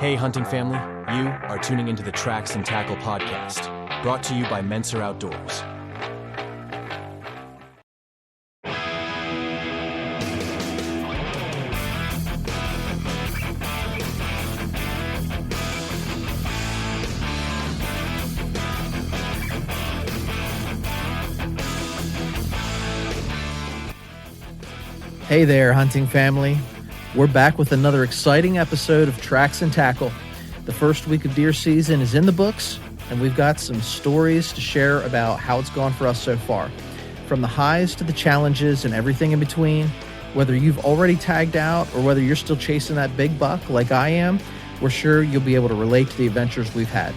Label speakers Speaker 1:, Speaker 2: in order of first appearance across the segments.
Speaker 1: Hey, hunting family, you are tuning into the Tracks and Tackle podcast, brought to you by Menser Outdoors.
Speaker 2: Hey there, hunting family. We're back with another exciting episode of Tracks and Tackle. The first week of deer season is in the books, and we've got some stories to share about how it's gone for us so far. From the highs to the challenges and everything in between, whether you've already tagged out or whether you're still chasing that big buck like I am, we're sure you'll be able to relate to the adventures we've had.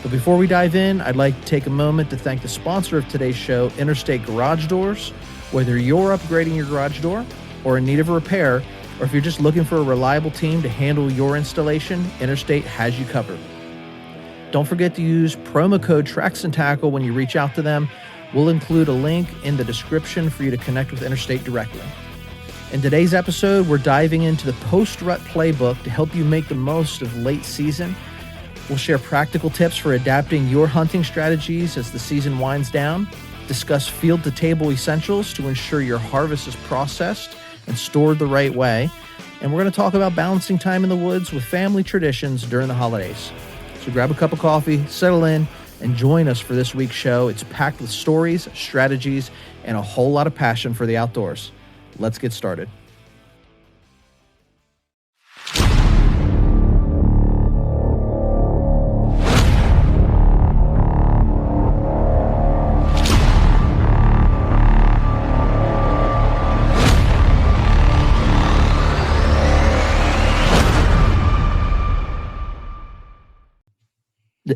Speaker 2: But before we dive in, I'd like to take a moment to thank the sponsor of today's show, Interstate Garage Doors. Whether you're upgrading your garage door or in need of a repair, or if you're just looking for a reliable team to handle your installation, Interstate has you covered. Don't forget to use promo code Tracks and Tackle when you reach out to them. We'll include a link in the description for you to connect with Interstate directly. In today's episode, we're diving into the Post-Rut Playbook to help you make the most of late season. We'll share practical tips for adapting your hunting strategies as the season winds down, discuss field-to-table essentials to ensure your harvest is processed and stored the right way, and we're going to talk about balancing time in the woods with family traditions during the holidays. So grab a cup of coffee, settle in, and join us for this week's show. It's packed with stories, strategies, and a whole lot of passion for the outdoors. Let's get started.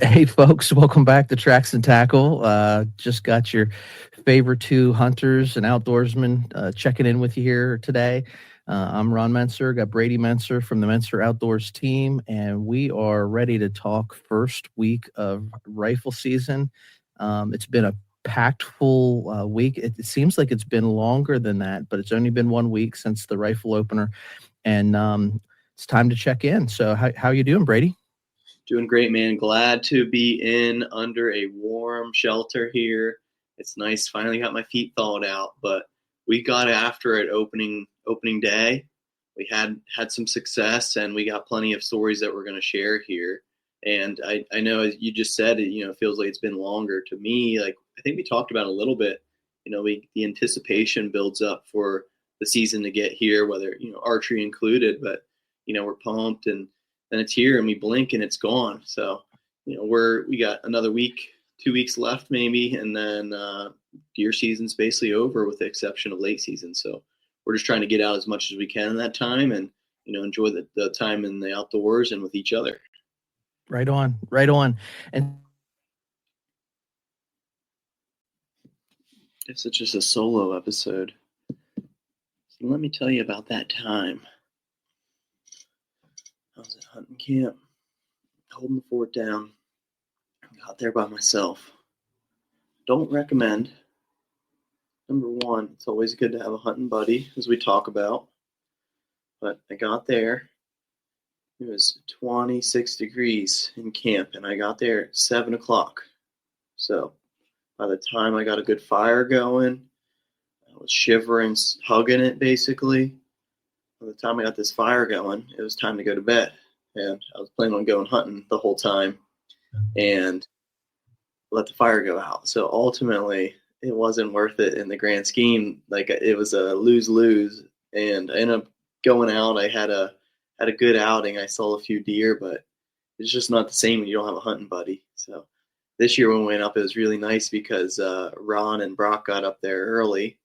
Speaker 2: Hey folks, welcome back to Tracks and Tackle. Just got your favorite two hunters and outdoorsmen checking in with you here today. I'm Ron Menser, got Brady Menser from the Menser Outdoors team, and we are ready to talk first week of rifle season. It's been a packed full week. It seems like it's been longer than that, but it's only been 1 week since the rifle opener, and it's time to check in. So how you doing, Brady?
Speaker 3: Doing great, man. Glad to be in under a warm shelter here. It's nice. Finally got my feet thawed out, but we got after it opening day. We had some success, and we got plenty of stories that we're going to share here. And I know, as you just said, it feels like it's been longer. To me, like I think we talked about a little bit. The anticipation builds up for the season to get here, whether archery included. But we're pumped, and then it's here, and we blink and it's gone. So, we got another week, 2 weeks left maybe, and then deer season's basically over with the exception of late season. So we're just trying to get out as much as we can in that time and, enjoy the time in the outdoors and with each other.
Speaker 2: Right on. And
Speaker 3: it's just a solo episode. So let me tell you about that time. I was at hunting camp, holding the fort down. I got there by myself. Don't recommend. Number one, it's always good to have a hunting buddy, as we talk about. But I got there. It was 26 degrees in camp, and I got there at 7 o'clock. So by the time I got a good fire going, I was shivering, hugging it basically. By the time I got this fire going, it was time to go to bed. And I was planning on going hunting the whole time and let the fire go out. So ultimately, it wasn't worth it in the grand scheme. Like, it was a lose-lose. And I ended up going out. I had a good outing. I saw a few deer, but it's just not the same when you don't have a hunting buddy. So this year when we went up, it was really nice because Ron and Brock got up there early.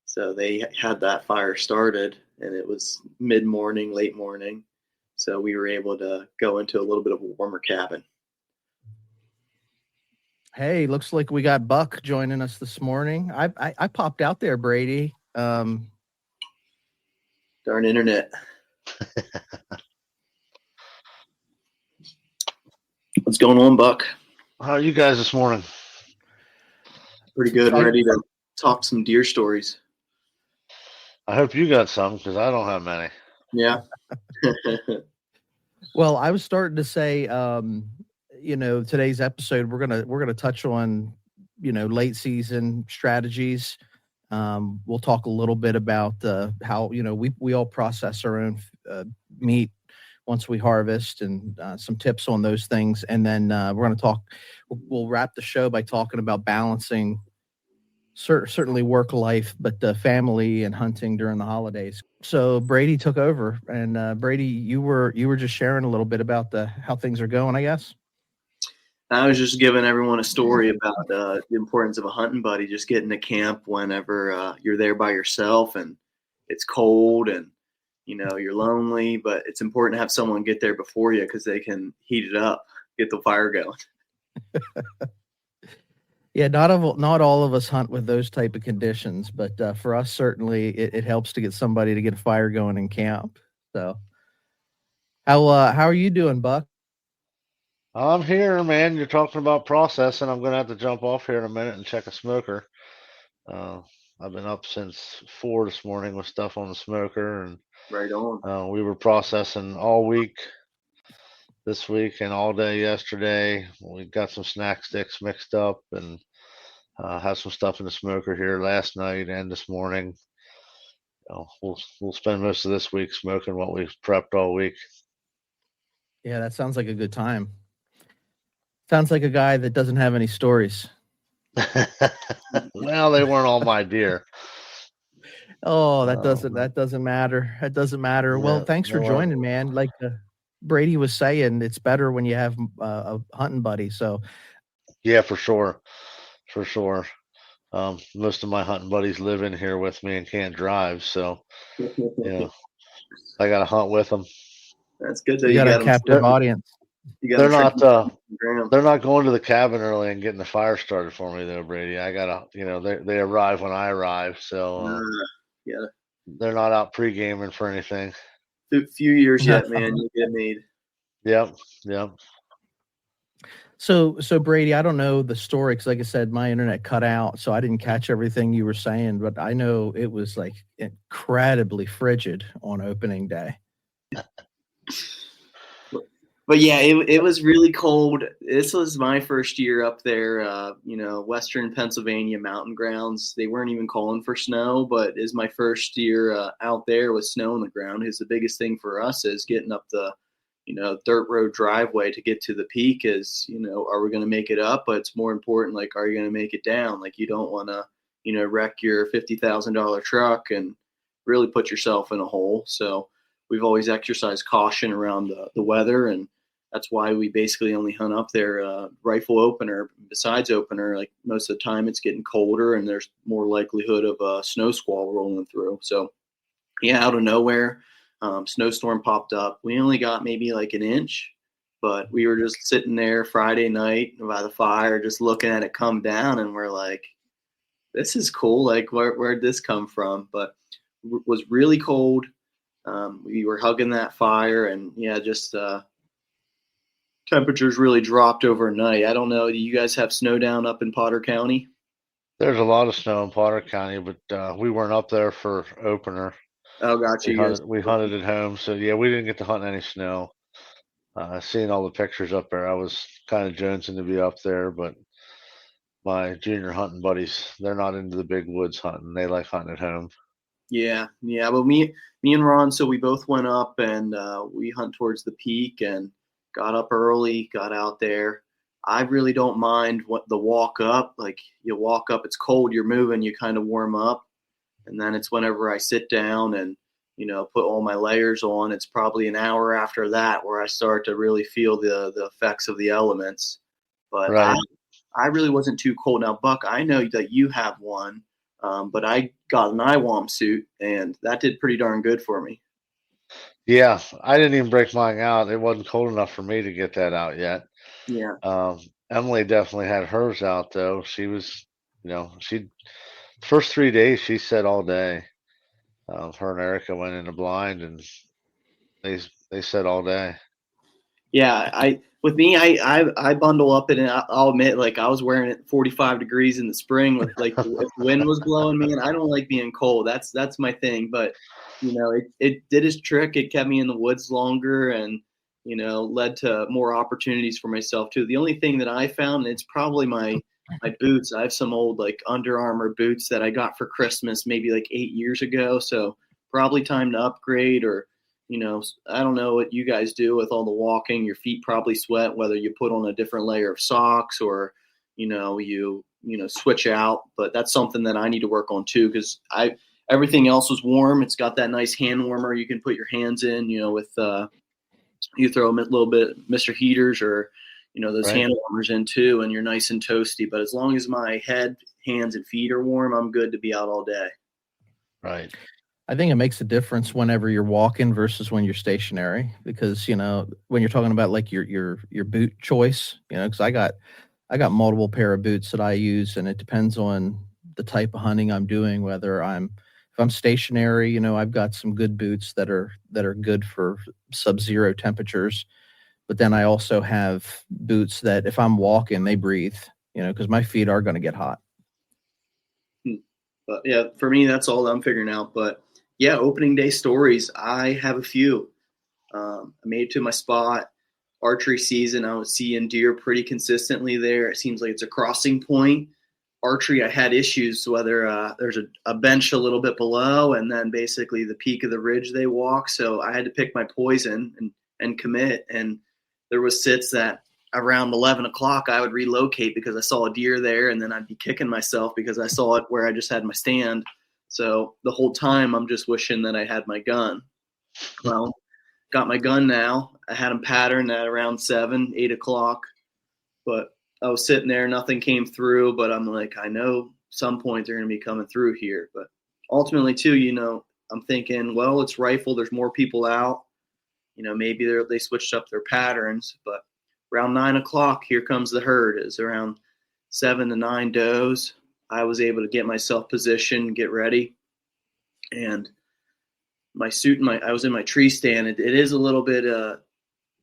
Speaker 3: So they had that fire started, and it was mid-morning, late morning. So we were able to go into a little bit of a warmer cabin.
Speaker 2: Hey, looks like we got Buck joining us this morning. I popped out there, Brady.
Speaker 3: Darn internet. What's going on, Buck?
Speaker 4: How are you guys this morning?
Speaker 3: Pretty good. Ready to talk some deer stories.
Speaker 4: I hope you got some, because I don't have many.
Speaker 3: Yeah.
Speaker 2: Well, I was starting to say, today's episode we're gonna touch on, late season strategies. We'll talk a little bit about how we all process our own meat once we harvest, and some tips on those things. And then we're going to talk. We'll wrap the show by talking about balancing certainly work life, but family and hunting during the holidays. So Brady took over, and Brady, you were just sharing a little bit about how things are going, I guess.
Speaker 3: I was just giving everyone a story about the importance of a hunting buddy. Just getting to camp whenever you're there by yourself and it's cold and you're lonely, but it's important to have someone get there before you because they can heat it up, get the fire going.
Speaker 2: Yeah, not all of us hunt with those type of conditions, but for us, certainly it helps to get somebody to get a fire going in camp. So, how are you doing, Buck?
Speaker 4: I'm here, man. You're talking about processing. I'm going to have to jump off here in a minute and check a smoker. Uh, I've been up since 4 this morning with stuff on the smoker, and
Speaker 3: Right on.
Speaker 4: we were processing all week this week and all day yesterday. We got some snack sticks mixed up and have some stuff in the smoker here last night and this morning. We'll spend most of this week smoking what we've prepped all week.
Speaker 2: Yeah, that sounds like a good time. Sounds like a guy that doesn't have any stories.
Speaker 4: Well, they weren't all my deer.
Speaker 2: Oh, that doesn't matter. That doesn't matter.
Speaker 4: Yeah,
Speaker 2: Well, thanks for joining, man. Like Brady was saying, it's better when you have a hunting buddy. So
Speaker 4: yeah, for sure, for sure. Most of my hunting buddies live in here with me and can't drive, so I got to hunt with them.
Speaker 3: That's good that
Speaker 2: you got a captive audience.
Speaker 4: They're not going to the cabin early and getting the fire started for me though, Brady. I gotta, they arrive when I arrive, so
Speaker 3: yeah,
Speaker 4: they're not out pre-gaming for anything.
Speaker 3: A few years yet, man. You get made.
Speaker 4: Yep.
Speaker 2: So Brady, I don't know the story because, like I said, my internet cut out, so I didn't catch everything you were saying. But I know it was like incredibly frigid on opening day.
Speaker 3: But yeah, it was really cold. This was my first year up there, Western Pennsylvania mountain grounds. They weren't even calling for snow, but it's my first year out there with snow on the ground. Is the biggest thing for us is getting up the, dirt road driveway to get to the peak is, are we going to make it up? But it's more important, like, are you going to make it down? Like, you don't want to, wreck your $50,000 truck and really put yourself in a hole. So we've always exercised caution around the weather, and that's why we basically only hunt up there rifle opener. Besides opener, like most of the time it's getting colder and there's more likelihood of a snow squall rolling through. So yeah, out of nowhere, snowstorm popped up. We only got maybe like an inch, but we were just sitting there Friday night by the fire, just looking at it come down, and we're like, this is cool. Like, where'd this come from? But it was really cold. We were hugging that fire, and yeah, just temperatures really dropped overnight. I don't know. Do you guys have snow down up in Potter County?
Speaker 4: There's a lot of snow in Potter County, but we weren't up there for opener.
Speaker 3: Oh, gotcha.
Speaker 4: We hunted at home, so yeah, we didn't get to hunt any snow. Seeing all the pictures up there, I was kind of jonesing to be up there, but my junior hunting buddies, they're not into the big woods hunting. They like hunting at home.
Speaker 3: Yeah. Well, me and Ron, so we both went up and we hunt towards the peak and got up early, got out there. I really don't mind the walk up. Like, you walk up, it's cold, you're moving, you kind of warm up. And then it's whenever I sit down and, put all my layers on, it's probably an hour after that where I start to really feel the effects of the elements. But
Speaker 4: right.
Speaker 3: I really wasn't too cold. Now, Buck, I know that you have one, but I got an IWAM suit, and that did pretty darn good for me.
Speaker 4: Yeah, I didn't even break mine out. It wasn't cold enough for me to get that out yet.
Speaker 3: Yeah.
Speaker 4: Emily definitely had hers out though. She was, first 3 days she said all day. Her and Erica went in the blind and they said all day.
Speaker 3: Yeah, I bundle up in it. I'll admit, like, I was wearing it 45 degrees in the spring with like if the wind was blowing me, and I don't like being cold. That's my thing. But it did its trick. It kept me in the woods longer, and led to more opportunities for myself too. The only thing that I found, it's probably my boots. I have some old like Under Armour boots that I got for Christmas maybe like 8 years ago. So probably time to upgrade, or, I don't know what you guys do with all the walking. Your feet probably sweat, whether you put on a different layer of socks or, you switch out. But that's something that I need to work on too, because everything else was warm. It's got that nice hand warmer you can put your hands in, with you throw a little bit Mr. Heaters or, those
Speaker 4: Right.
Speaker 3: hand warmers in too, and you're nice and toasty. But as long as my head, hands, and feet are warm, I'm good to be out all day.
Speaker 4: Right.
Speaker 2: I think it makes a difference whenever you're walking versus when you're stationary, because when you're talking about like your boot choice, because I got multiple pair of boots that I use, and it depends on the type of hunting I'm doing. If I'm stationary, I've got some good boots that are good for sub-zero temperatures. But then I also have boots that if I'm walking, they breathe, because my feet are going to get hot.
Speaker 3: But yeah, for me, that's all I'm figuring out. But yeah, opening day stories, I have a few. I made it to my spot. Archery season, I was seeing deer pretty consistently there. It seems like it's a crossing point. Archery, I had issues whether there's a bench a little bit below and then basically the peak of the ridge they walk. So I had to pick my poison and commit. And there was sits that around 11 o'clock I would relocate because I saw a deer there, and then I'd be kicking myself because I saw it where I just had my stand. So the whole time I'm just wishing that I had my gun. Well, got my gun now. I had them patterned at around 7, 8 o'clock, but I was sitting there, nothing came through, but I'm like, I know some point they're going to be coming through here. But ultimately too, I'm thinking, well, it's rifle. There's more people out. Maybe they switched up their patterns, but around 9 o'clock, here comes the herd. It's around 7 to 9 does. I was able to get myself positioned, get ready, and my suit and I was in my tree stand. It is a little bit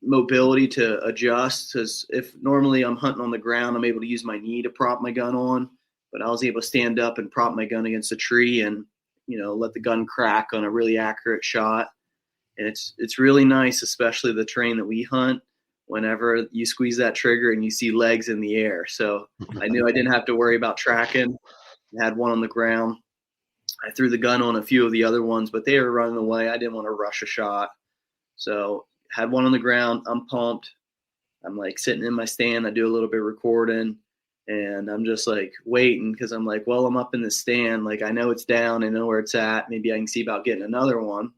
Speaker 3: mobility to adjust, because if normally I'm hunting on the ground, I'm able to use my knee to prop my gun on, but I was able to stand up and prop my gun against a tree and let the gun crack on a really accurate shot. And it's really nice, especially the terrain that we hunt, whenever you squeeze that trigger and you see legs in the air. So I knew I didn't have to worry about tracking. I had one on the ground. I threw the gun on a few of the other ones, but they were running away. I didn't want to rush a shot. So had one on the ground. I'm pumped. I'm like sitting in my stand. I do a little bit of recording, and I'm just like waiting because I'm like, well, I'm up in the stand. Like I know it's down. I know where it's at. Maybe I can see about getting another one.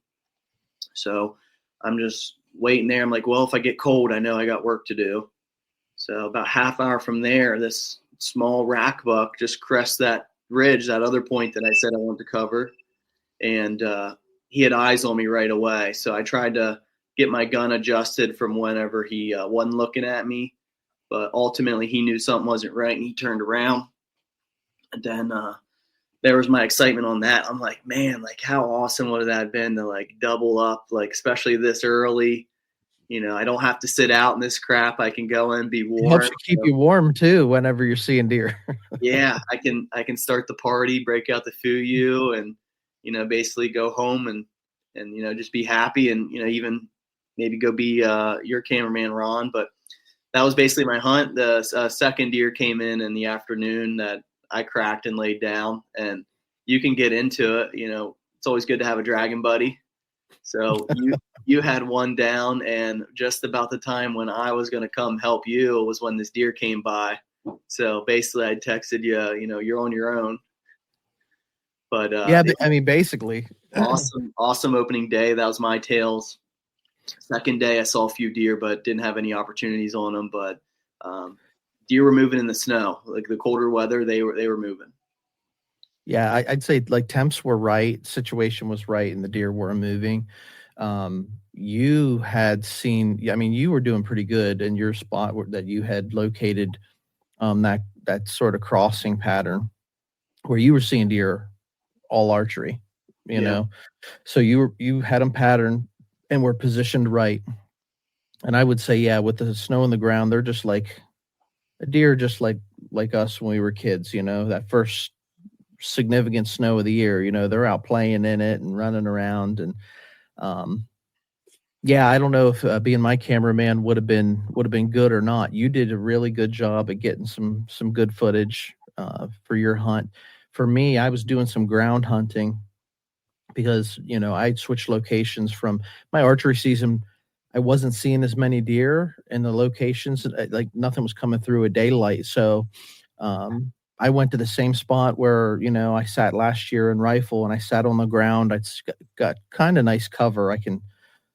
Speaker 3: So I'm just waiting there. I'm like, well, if I get cold, I know I got work to do. So about half hour from there, this small rack buck just crests that ridge, that other point that I said I wanted to cover. And he had eyes on me right away. So I tried to get my gun adjusted from whenever he wasn't looking at me. But ultimately, he knew something wasn't right, and he turned around. And then there was my excitement on that. I'm like, man, like how awesome would that have been to like double up, like especially this early. I don't have to sit out in this crap. I can go in, be warm.
Speaker 2: It helps you keep you warm too whenever you're seeing deer.
Speaker 3: Yeah, I can start the party, break out the fuyu, and basically go home and just be happy, and even maybe go be your cameraman, Ron. But that was basically my hunt. The second deer came in the afternoon that I cracked and laid down, and you can get into it. It's always good to have a dragon buddy. So you had one down, and just about the time when I was going to come help you was when this deer came by. So basically I texted you, you're on your own. But
Speaker 2: yeah, I mean, basically.
Speaker 3: Awesome opening day. That was my tails. Second day I saw a few deer, but didn't have any opportunities on them. But deer were moving in the snow. Like the colder weather, they were moving.
Speaker 2: Yeah, I'd say like temps were right, situation was right, and the deer were moving. You had seen, I mean, you were doing pretty good in your spot that you had located, that sort of crossing pattern where you were seeing deer all archery, you know. So you had them patterned and were positioned right. And I would say, yeah, with the snow on the ground, they're just like a deer, just like us when we were kids, that first significant snow of the year, they're out playing in it and running around. And Yeah, I don't know if being my cameraman would have been good or not. You did a really good job at getting some good footage for your hunt. For me, I was doing some ground hunting because I'd switched locations from my archery season. I wasn't seeing as many deer in the locations, like nothing was coming through at daylight. So um, I went to the same spot where I sat last year in rifle, and I sat on the ground. Got kind of nice cover. I can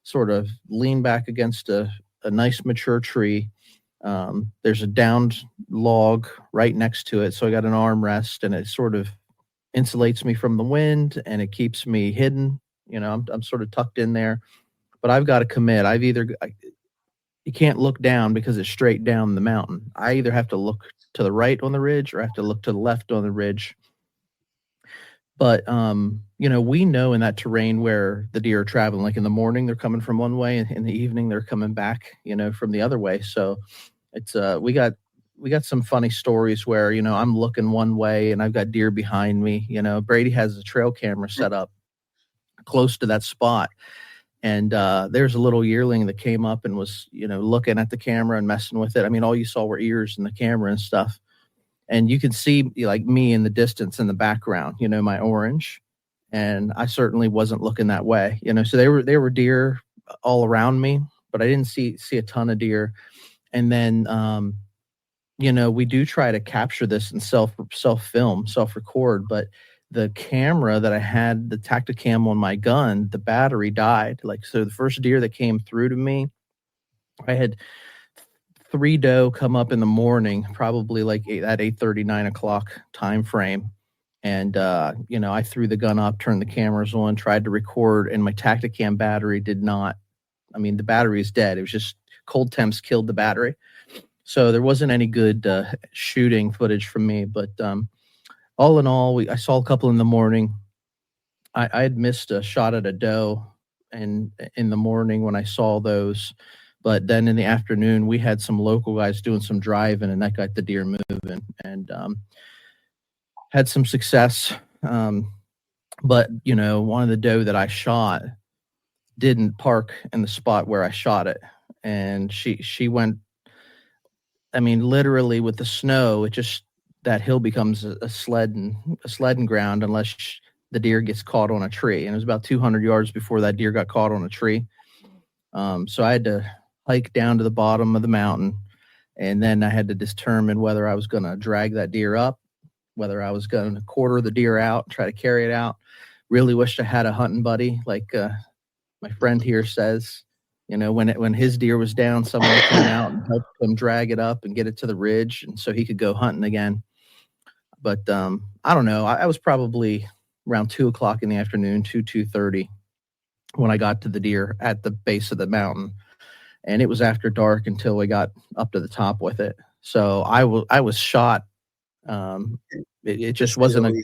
Speaker 2: sort of lean back against a nice mature tree. There's a downed log right next to it, so I got an armrest, and it sort of insulates me from the wind and it keeps me hidden. I'm sort of tucked in there, but I've got to commit. You can't look down because it's straight down the mountain. I either have to look to the right on the ridge or I have to look to the left on the ridge. But we know in that terrain where the deer are traveling. Like in the morning, they're coming from one way, and in the evening, they're coming back, from the other way. So it's we got some funny stories where I'm looking one way and I've got deer behind me. Brady has a trail camera set up close to that spot, and there's a little yearling that came up and was looking at the camera and messing with it. I mean, all you saw were ears in the camera and stuff, and you can see like me in the distance in the background, my orange, and I certainly wasn't looking that way. So they were deer all around me, but I didn't see a ton of deer. And then we do try to capture this and self film, self record, but the camera that I had, the Tacticam on my gun, the battery died. Like, so the first deer that came through to me, I had 3 doe come up in the morning, probably like at 8:30, 9 o'clock time frame. And, I threw the gun up, turned the cameras on, tried to record, and my Tacticam battery did not. I mean, the battery is dead. It was just cold temps killed the battery. So there wasn't any good shooting footage from me. But all in all, I saw a couple in the morning. I had missed a shot at a doe and in the morning when I saw those. But then in the afternoon, we had some local guys doing some driving, and that got the deer moving, and had some success. But, one of the doe that I shot didn't park in the spot where I shot it. And she went, I mean, literally with the snow, that hill becomes a sledding ground unless the deer gets caught on a tree. And it was about 200 yards before that deer got caught on a tree. So I had to hike down to the bottom of the mountain, and then I had to determine whether I was going to drag that deer up, whether I was going to quarter the deer out, try to carry it out. Really wished I had a hunting buddy, like my friend here says. When his deer was down, someone came out and helped him drag it up and get it to the ridge, and so he could go hunting again. But I don't know. I was probably around 2:00 in the afternoon, 2:30, when I got to the deer at the base of the mountain, and it was after dark until we got up to the top with it. So I was shot. It just wasn't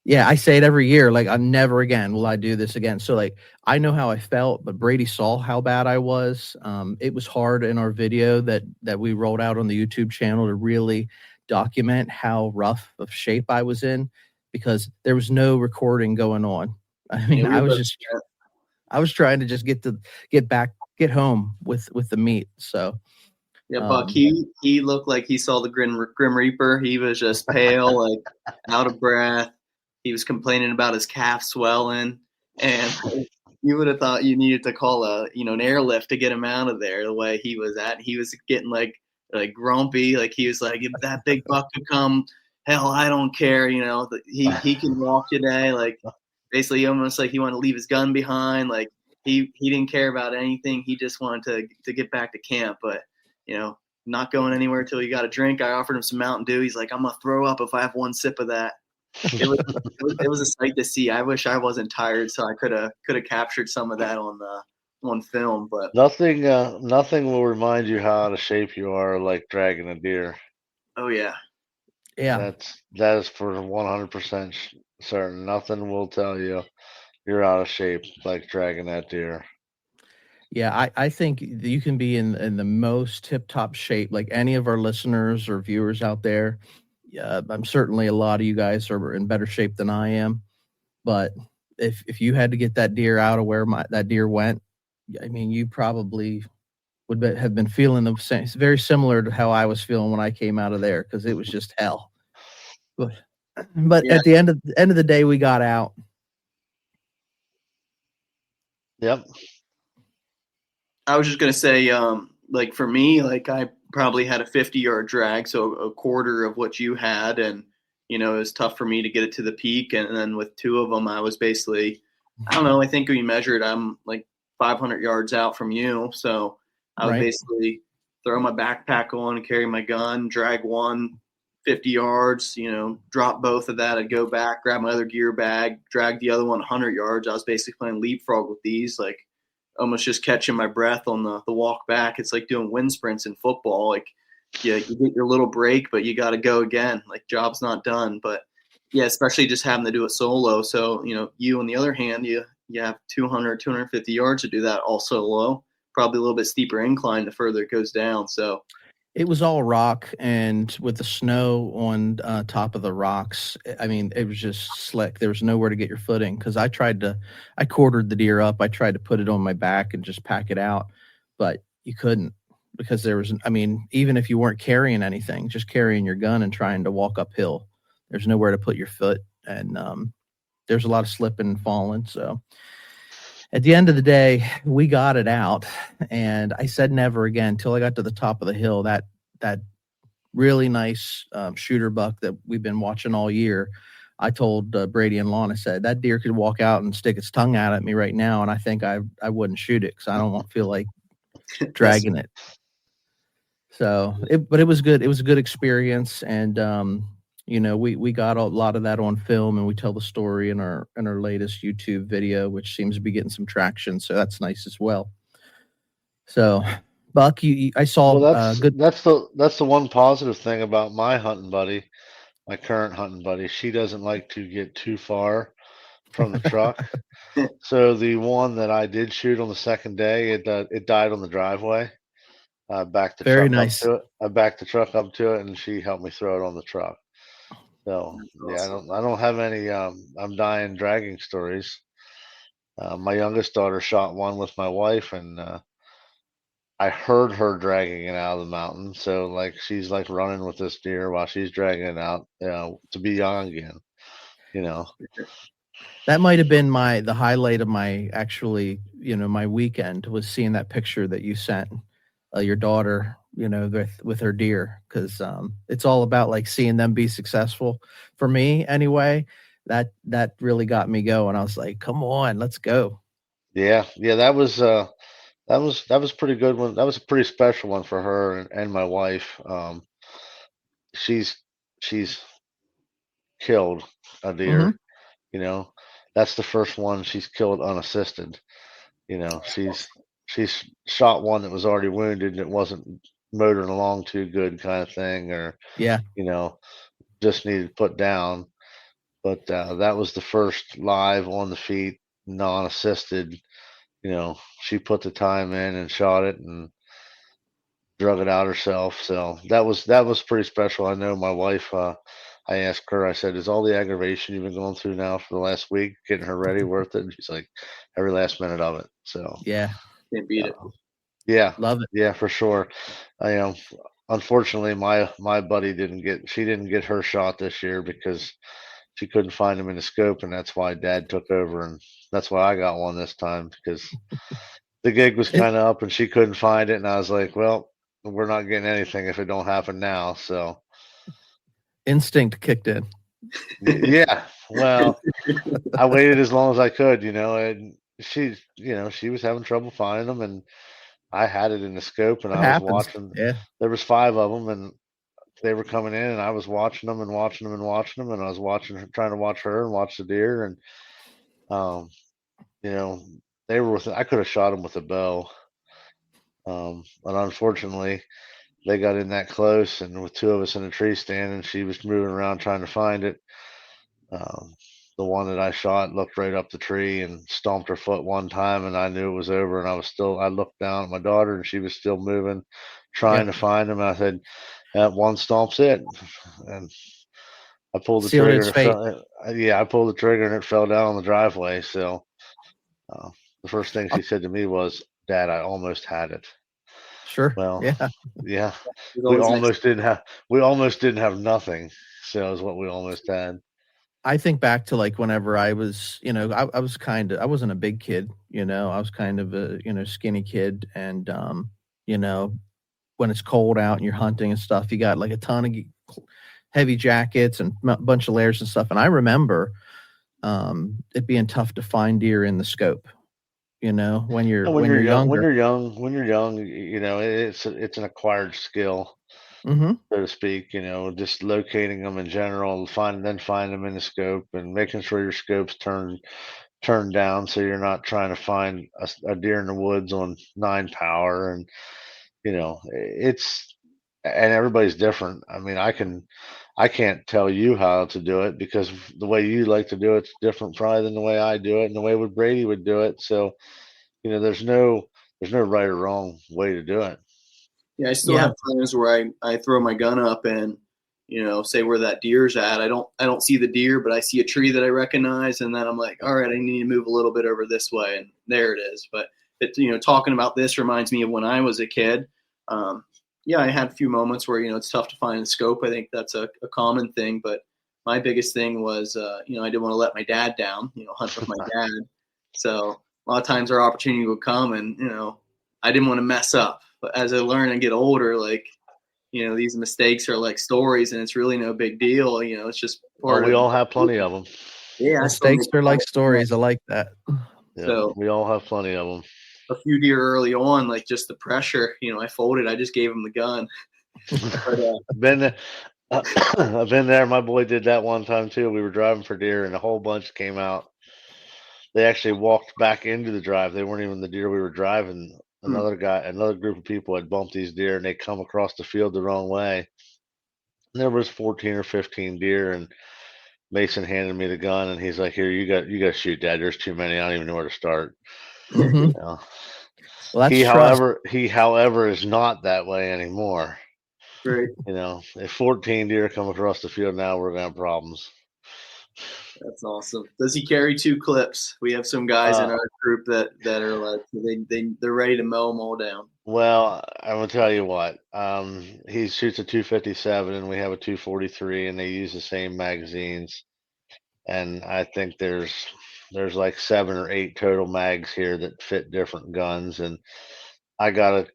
Speaker 2: yeah, I say it every year, like, never again will I do this again. So, like, I know how I felt, but Brady saw how bad I was. It was hard in our video that we rolled out on the YouTube channel to really document how rough of shape I was in, because there was no recording going on. I mean, I was trying to just get home with the meat. So
Speaker 3: yeah, Buck, he looked like he saw the Grim Reaper. He was just pale, like out of breath. He was complaining about his calf swelling, and you would have thought you needed to call an airlift to get him out of there. The way he was at, he was getting like grumpy, like he was like, if that big buck could come, hell, I don't care. He can walk today. Like, basically, almost like he wanted to leave his gun behind. Like he didn't care about anything. He just wanted to get back to camp, but not going anywhere till he got a drink. I offered him some Mountain Dew. He's like, I'm gonna throw up if I have one sip of that. It was a sight to see. I wish I wasn't tired, so I could have captured some of that on film. But
Speaker 4: nothing will remind you how out of shape you are like dragging a deer.
Speaker 3: Oh yeah.
Speaker 4: That is for 100% certain. Nothing will tell you you're out of shape like dragging that deer.
Speaker 2: Yeah, I think you can be in the most tip-top shape, like any of our listeners or viewers out there. Yeah, I'm certainly a lot of you guys are in better shape than I am. But if you had to get that deer out of where that deer went, I mean, you probably have been feeling the same. It's very similar to how I was feeling when I came out of there because it was just hell. But
Speaker 3: Yeah.
Speaker 2: at the end of the day, we got out.
Speaker 4: Yep.
Speaker 3: I was just gonna say, like for me, like I probably had a 50-yard drag, so a quarter of what you had, and it was tough for me to get it to the peak. And then with two of them, I was basically, I don't know, I think we measured, I'm like 500 yards out from you, so I would
Speaker 2: Right.
Speaker 3: basically throw my backpack on, carry my gun, drag one 50 yards, drop both of that. I'd go back, grab my other gear bag, drag the other one 100 yards. I was basically playing leapfrog with these, like almost just catching my breath on the walk back. It's like doing wind sprints in football. Like, yeah, you get your little break, but you got to go again. Like, job's not done. But yeah, especially just having to do it solo. So, you on the other hand, you have 200, 250 yards to do that all solo. Probably a little bit steeper incline the further it goes down. So
Speaker 2: It was all rock, and with the snow on top of the rocks, I mean, it was just slick. There was nowhere to get your footing because I quartered the deer up. I tried to put it on my back and just pack it out, but you couldn't because I mean, even if you weren't carrying anything, just carrying your gun and trying to walk uphill, there's nowhere to put your foot, and there's a lot of slipping and falling. So at the end of the day, we got it out, and I said never again until I got to the top of the hill. That really nice shooter buck that we've been watching all year. I told Brady and Lon, I said that deer could walk out and stick its tongue out at me right now, and I think I wouldn't shoot it because I don't feel like dragging it. So, but it was good. It was a good experience, and we got a lot of that on film, and we tell the story in our latest YouTube video, which seems to be getting some traction. So that's nice as well. So, Buck, I saw
Speaker 4: Well,
Speaker 2: good.
Speaker 4: that's the one positive thing about my hunting buddy, my current hunting buddy. She doesn't like to get too far from the truck. So the one that I did shoot on the second day, it died on the driveway. I backed the
Speaker 2: Very
Speaker 4: truck up
Speaker 2: nice.
Speaker 4: to it. I backed the truck up to it, and she helped me throw it on the truck. So yeah, I don't have any I'm dying dragging stories. My youngest daughter shot one with my wife, and I heard her dragging it out of the mountain. So like she's like running with this deer while she's dragging it out, to be young again.
Speaker 2: That might have been the highlight of my my weekend was seeing that picture that you sent your daughter, with her deer, because it's all about like seeing them be successful. For me, anyway, that really got me going. I was like, come on, let's go.
Speaker 4: Yeah, that was pretty good one. That was a pretty special one for her and my wife. She's she's killed a
Speaker 2: Mm-hmm.
Speaker 4: deer. You know, that's the first one she's killed unassisted. She's shot one that was already wounded and it wasn't motoring along too good kind of thing, or
Speaker 2: Yeah.
Speaker 4: you know, just needed put down. But that was the first live on the feet, non-assisted. She put the time in and shot it and drug it out herself. So that was pretty special. I know my wife. I asked her. I said, "Is all the aggravation you've been going through now for the last week getting her ready worth it?" And she's like, "Every last minute of it." So
Speaker 2: Yeah.
Speaker 3: can't beat it.
Speaker 4: yeah,
Speaker 2: Love it.
Speaker 4: yeah, for sure. I unfortunately my buddy didn't get her shot this year because she couldn't find him in the scope, and that's why Dad took over, and that's why I got one this time because the gig was
Speaker 2: In-
Speaker 4: kind of up and she couldn't find it, and I was like, well, we're not getting anything if it don't happen now. So
Speaker 2: Instinct kicked in.
Speaker 4: yeah, well, I waited as long as I could, and she was having trouble finding them, and I had it in the scope, and
Speaker 2: It
Speaker 4: I was
Speaker 2: happens.
Speaker 4: watching.
Speaker 2: Yeah.
Speaker 4: There was five of them, and they were coming in, and I was watching them and watching them and watching them, and I was watching her, trying to watch her and watch the deer, and um, you know, they were with. I could have shot them with a bow, but unfortunately, they got in that close, and with two of us in a tree stand, and she was moving around trying to find it. Um, the one that I shot looked right up the tree and stomped her foot one time, and I knew it was over. And I looked down at my daughter, and she was still moving, trying
Speaker 2: Yep.
Speaker 4: to find him. I said, "That one stomp's it," and I pulled the
Speaker 2: Sealed
Speaker 4: trigger,
Speaker 2: its
Speaker 4: and it
Speaker 2: fate.
Speaker 4: fell. Yeah, I pulled the trigger, and it fell down on the driveway. So uh, the first thing
Speaker 2: I'll,
Speaker 4: she said to me was, Dad, I almost had it.
Speaker 2: Sure.
Speaker 4: Well,
Speaker 2: Yeah.
Speaker 4: yeah,
Speaker 3: It's
Speaker 4: we
Speaker 3: always nice.
Speaker 4: almost didn't have nothing. So is what we almost had.
Speaker 2: I think back to like whenever I was, I was I wasn't a big kid, I was kind of a, skinny kid. And, when it's cold out and you're hunting and stuff, you got like a ton of heavy jackets and a bunch of layers and stuff. And I remember it being tough to find deer in the scope, when you're younger.
Speaker 4: When you're young, it's an acquired skill,
Speaker 2: Mm-hmm.
Speaker 4: so to speak. Just locating them in general, find them in the scope, and making sure your scope's turned down so you're not trying to find a deer in the woods on 9 power. And and everybody's different. I mean, I can't tell you how to do it because the way you like to do it's different probably than the way I do it and the way Brady would do it. So, there's no right or wrong way to do it.
Speaker 3: Yeah, I still have times where I throw my gun up and, say where that deer's at. I don't see the deer, but I see a tree that I recognize, and then I'm like, all right, I need to move a little bit over this way, and there it is. But talking about this reminds me of when I was a kid. Yeah, I had a few moments where it's tough to find a scope. I think that's a common thing, but my biggest thing was I didn't want to let my dad down. Hunt with my dad. So a lot of times our opportunity would come, and I didn't want to mess up. But as I learn and get older, like, these mistakes are like stories, and it's really no big deal. It's just part
Speaker 4: we all have plenty of them.
Speaker 3: Yeah,
Speaker 2: mistakes are like stories. I like that.
Speaker 4: Yeah,
Speaker 3: so
Speaker 4: we all have plenty of them.
Speaker 3: A few deer early on, like just the pressure. I folded. I just gave him the gun.
Speaker 4: But, I've been there. My boy did that one time too. We were driving for deer, and a whole bunch came out. They actually walked back into the drive. They weren't even the deer we were driving. Another group of people had bumped these deer, and they come across the field the wrong way. And there was 14 or 15 deer, and Mason handed me the gun, and he's like, "Here, you got to shoot, Dad. There's too many. I don't even know where to start."
Speaker 2: Mm-hmm.
Speaker 4: Well,
Speaker 2: that's
Speaker 4: he, however, is not that way anymore.
Speaker 3: Great.
Speaker 4: If 14 deer come across the field now, we're gonna have problems.
Speaker 3: That's awesome. Does he carry 2 clips? We have some guys in our group that are like they're ready to mow them all down.
Speaker 4: Well, I'm gonna tell you what. He shoots a 257, and we have a 243, and they use the same magazines. And I think there's like 7 or 8 total mags here that fit different guns, and I gotta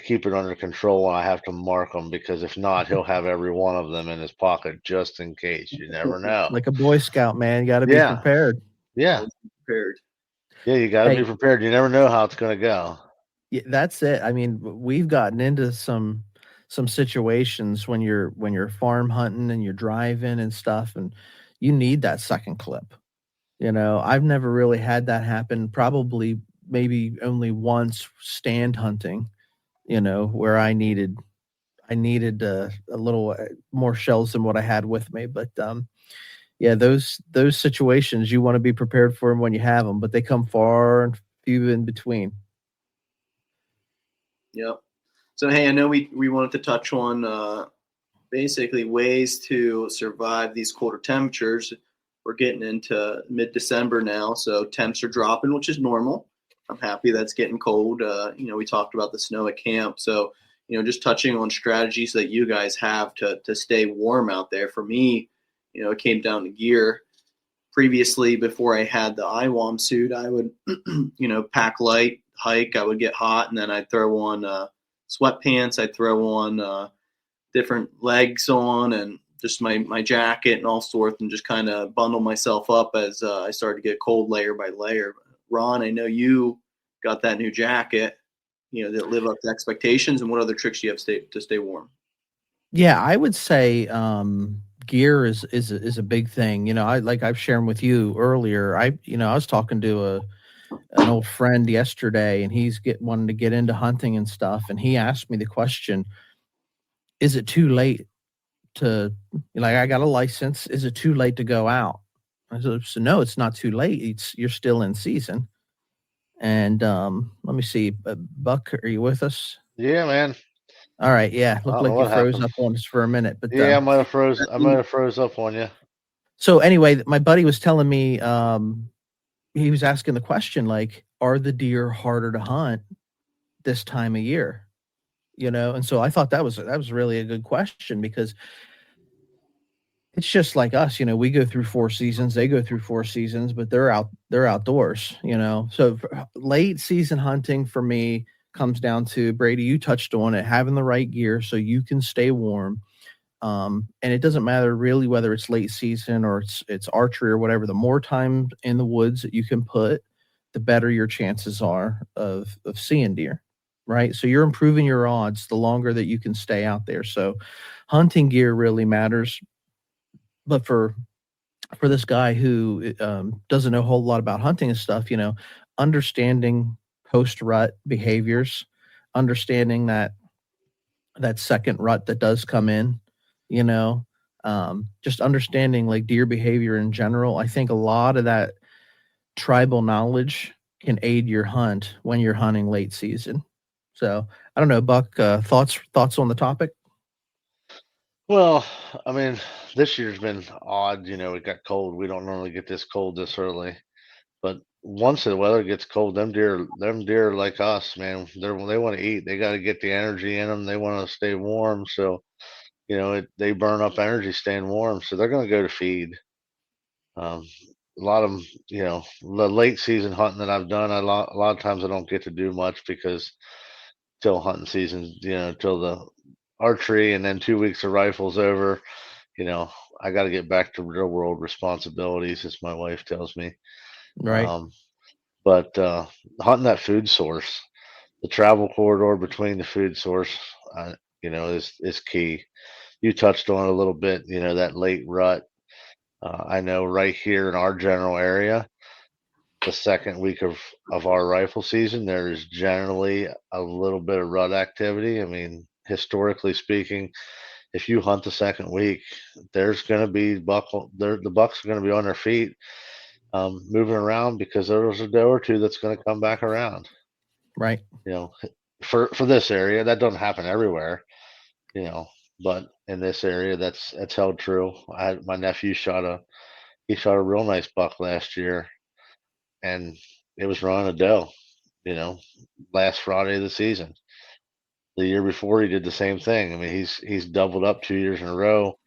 Speaker 4: keep it under control, and I have to mark them because if not, he'll have every one of them in his pocket just in case. You never know.
Speaker 2: Like a Boy Scout, man. You got to be prepared.
Speaker 4: Yeah.
Speaker 3: Prepared.
Speaker 4: Yeah, you got to be prepared. You never know how it's going to go.
Speaker 2: Yeah, that's it. I mean, we've gotten into some situations when you're farm hunting and you're driving and stuff, and you need that second clip. I've never really had that happen. Probably maybe only once stand hunting, where I needed a little more shells than what I had with me. But yeah, those situations you want to be prepared for them when you have them, but they come far and few in between.
Speaker 3: Yep. So hey, I know we wanted to touch on basically ways to survive these colder temperatures. We're getting into mid-December now, so temps are dropping, which is normal. I'm happy that's getting cold. We talked about the snow at camp, so just touching on strategies that you guys have to stay warm out there. For me, it came down to gear. Previously, before I had the IWAM suit, I would, pack light, hike. I would get hot, and then I'd throw on sweatpants. I'd throw on different legs on, and just my jacket and all sorts, and just kind of bundle myself up as I started to get cold layer by layer. Ron, I know you got that new jacket, that live up to expectations. And what other tricks do you have to stay warm?
Speaker 2: Yeah, I would say gear is a big thing. I've shared with you earlier. I was talking to an old friend yesterday, and he's wanting to get into hunting and stuff, and he asked me the question: is it too late to, I got a license, is it too late to go out? I said, so no, it's not too late. You're still in season. And let me see, Buck, are you with us?
Speaker 4: Yeah, man.
Speaker 2: All right, yeah. Looked like you froze up on us for a minute, but
Speaker 4: yeah, I might have froze up on you.
Speaker 2: So anyway, my buddy was telling me, he was asking the question, like, are the deer harder to hunt this time of year? And so I thought that was really a good question, because it's just like us. We go through 4 seasons, they go through 4 seasons, but they're outdoors. So late season hunting for me comes down to, Brady, you touched on it, having the right gear so you can stay warm. And it doesn't matter really whether it's late season or it's archery or whatever. The more time in the woods that you can put, the better your chances are of seeing deer, right? So you're improving your odds the longer that you can stay out there. So hunting gear really matters. But for this guy who doesn't know a whole lot about hunting and stuff, understanding post-rut behaviors, understanding that second rut that does come in, you know, just understanding like deer behavior in general. I think a lot of that tribal knowledge can aid your hunt when you're hunting late season. So I don't know, Buck, thoughts on the topic?
Speaker 4: Well, I mean, this year's been odd. It got cold. We don't normally get this cold this early. But once the weather gets cold, them deer like us, man, they want to eat. They got to get the energy in them. They want to stay warm. So, they burn up energy staying warm. So they're going to go to feed. Um, a lot of them, the late season hunting that I've done, a lot of times I don't get to do much because till hunting season, till the archery and then 2 weeks of rifles over, you know, I got to get back to real world responsibilities, as my wife tells me.
Speaker 2: Right.
Speaker 4: Um, but hunting that food source, the travel corridor between the food source, is key. You touched on it a little bit, that late rut. I know right here in our general area, the second week of our rifle season, there is generally a little bit of rut activity. I mean, historically speaking, if you hunt the second week, there's going to be the bucks are going to be on their feet, moving around because there's a doe or two that's going to come back around.
Speaker 2: Right.
Speaker 4: You know, for this area, that doesn't happen everywhere. But in this area, that's held true. My nephew shot a real nice buck last year, and it was running a doe. You know, last Friday of the season. The year before, he did the same thing. I mean, he's doubled up 2 years in a row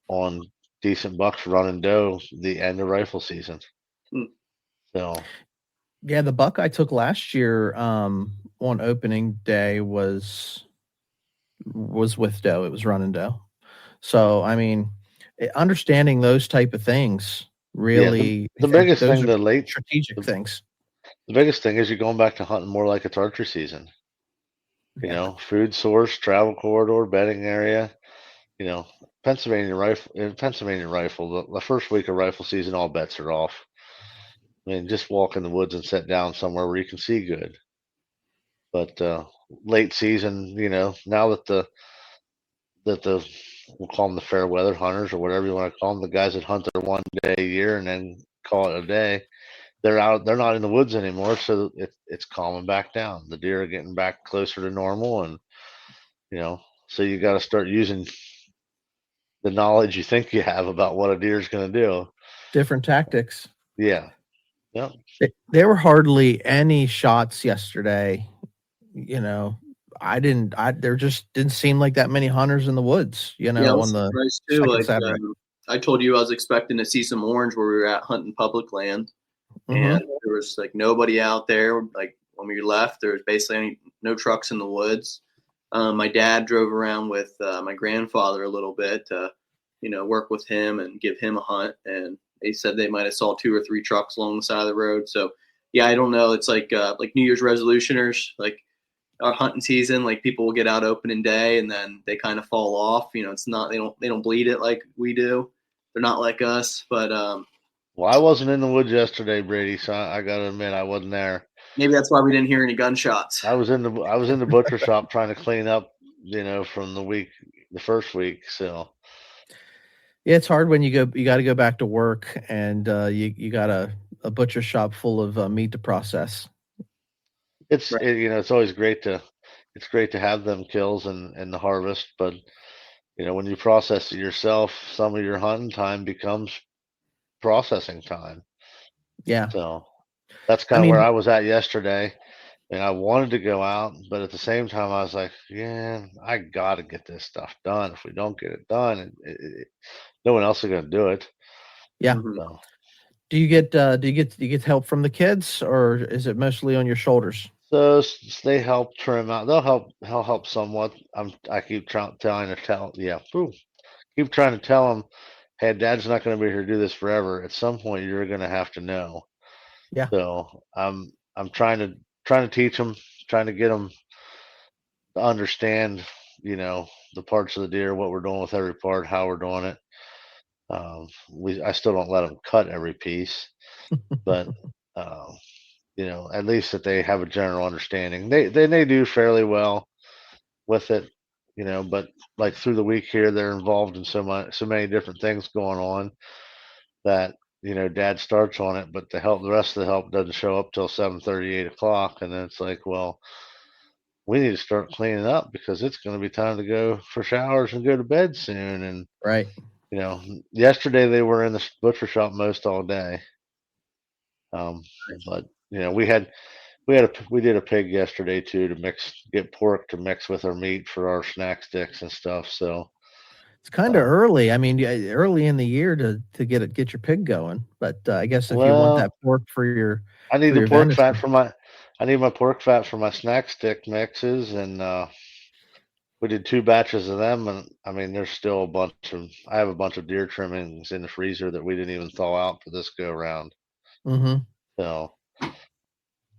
Speaker 4: on decent bucks running doe the end of rifle season.
Speaker 3: Hmm.
Speaker 4: So
Speaker 2: Yeah, the buck I took last year on opening day was with doe. It was running doe. So I mean, understanding those type of things
Speaker 4: yeah,
Speaker 2: really, I
Speaker 4: the
Speaker 2: think
Speaker 4: biggest
Speaker 2: those
Speaker 4: thing
Speaker 2: are
Speaker 4: the late
Speaker 2: strategic
Speaker 4: the,
Speaker 2: things.
Speaker 4: the biggest thing is you're going back to hunting more like it's archery season.
Speaker 2: Yeah.
Speaker 4: Food source, travel corridor, bedding area. You know, Pennsylvania rifle. The first week of rifle season, all bets are off. I mean, just walk in the woods and sit down somewhere where you can see good. But late season, now that the we'll call them the fair weather hunters or whatever you want to call them, the guys that hunt their one day a year and then call it a day, they're out. They're not in the woods anymore, so it's calming back down. The deer are getting back closer to normal, and so you got to start using the knowledge you think you have about what a deer is going to do.
Speaker 2: Different tactics.
Speaker 4: Yeah. Yep.
Speaker 2: There were hardly any shots yesterday. You know, there just didn't seem like that many hunters in the woods,
Speaker 3: Yeah, I was
Speaker 2: on the
Speaker 3: surprised too.
Speaker 2: second
Speaker 3: Like
Speaker 2: Saturday.
Speaker 3: I told you, I was expecting to see some orange where we were at hunting public land, and
Speaker 2: Mm-hmm.
Speaker 3: there was like nobody out there. Like when we left, there was basically no trucks in the woods. My dad drove around with my grandfather a little bit to, work with him and give him a hunt. And they said they might have saw 2 or 3 trucks along the side of the road. So yeah, I don't know. It's like New Year's resolutioners, like our hunting season. Like people will get out opening day and then they kind of fall off. It's not they don't bleed it like we do. They're not like us, but
Speaker 4: Well, I wasn't in the woods yesterday, Brady, so I got to admit I wasn't there.
Speaker 3: maybe that's why we didn't hear any gunshots.
Speaker 4: I was in the butcher shop trying to clean up, from the first week. So
Speaker 2: Yeah, it's hard when you got to go back to work, and you got a butcher shop full of meat to process.
Speaker 4: it's
Speaker 3: Right.
Speaker 4: it, you know it's always great to have them kills and the harvest, but when you process it yourself, some of your hunting time becomes processing time.
Speaker 2: Yeah.
Speaker 4: So That's
Speaker 2: I
Speaker 4: kind of where
Speaker 2: mean,
Speaker 4: I was at yesterday. And I wanted to go out, but at the same time, I was like, yeah, I got to get this stuff done. If we don't get it done, no one else is going to do it.
Speaker 2: yeah.
Speaker 3: Mhm.
Speaker 4: So,
Speaker 2: Do you get help from the kids, or is it mostly on your shoulders?
Speaker 4: they help trim out. They'll help somewhat. I keep keep trying to tell them, hey, Dad's not going to be here to do this forever. At some point, you're going to have to know.
Speaker 2: Yeah.
Speaker 4: So I'm trying to teach them, trying to get them to understand, the parts of the deer, what we're doing with every part, how we're doing it. I still don't let them cut every piece, but um, at least that they have a general understanding. They do fairly well with it, but like through the week here, they're involved in so many different things going on that Dad starts on it, but the rest of the help doesn't show up till 7:30, 8 o'clock, and then it's like, well, we need to start cleaning up because it's going to be time to go for showers and go to bed soon. And
Speaker 2: Right.
Speaker 4: you know, yesterday they were in the butcher shop most all day. Um, but we did a pig yesterday too to get pork to mix with our meat for our snack sticks and stuff. So
Speaker 2: It's kind of
Speaker 4: uh,
Speaker 2: early. I mean, early in the year to get your pig going. But I guess if you want
Speaker 4: well,
Speaker 2: that pork for your
Speaker 4: I need
Speaker 2: for
Speaker 4: the
Speaker 2: your
Speaker 4: pork fat
Speaker 2: venison,
Speaker 4: for my I need my pork fat for my snack stick mixes, and we did 2 batches of them, and I mean, I have a bunch of deer trimmings in the freezer that we didn't even thaw out for this go around.
Speaker 2: hmm
Speaker 4: So,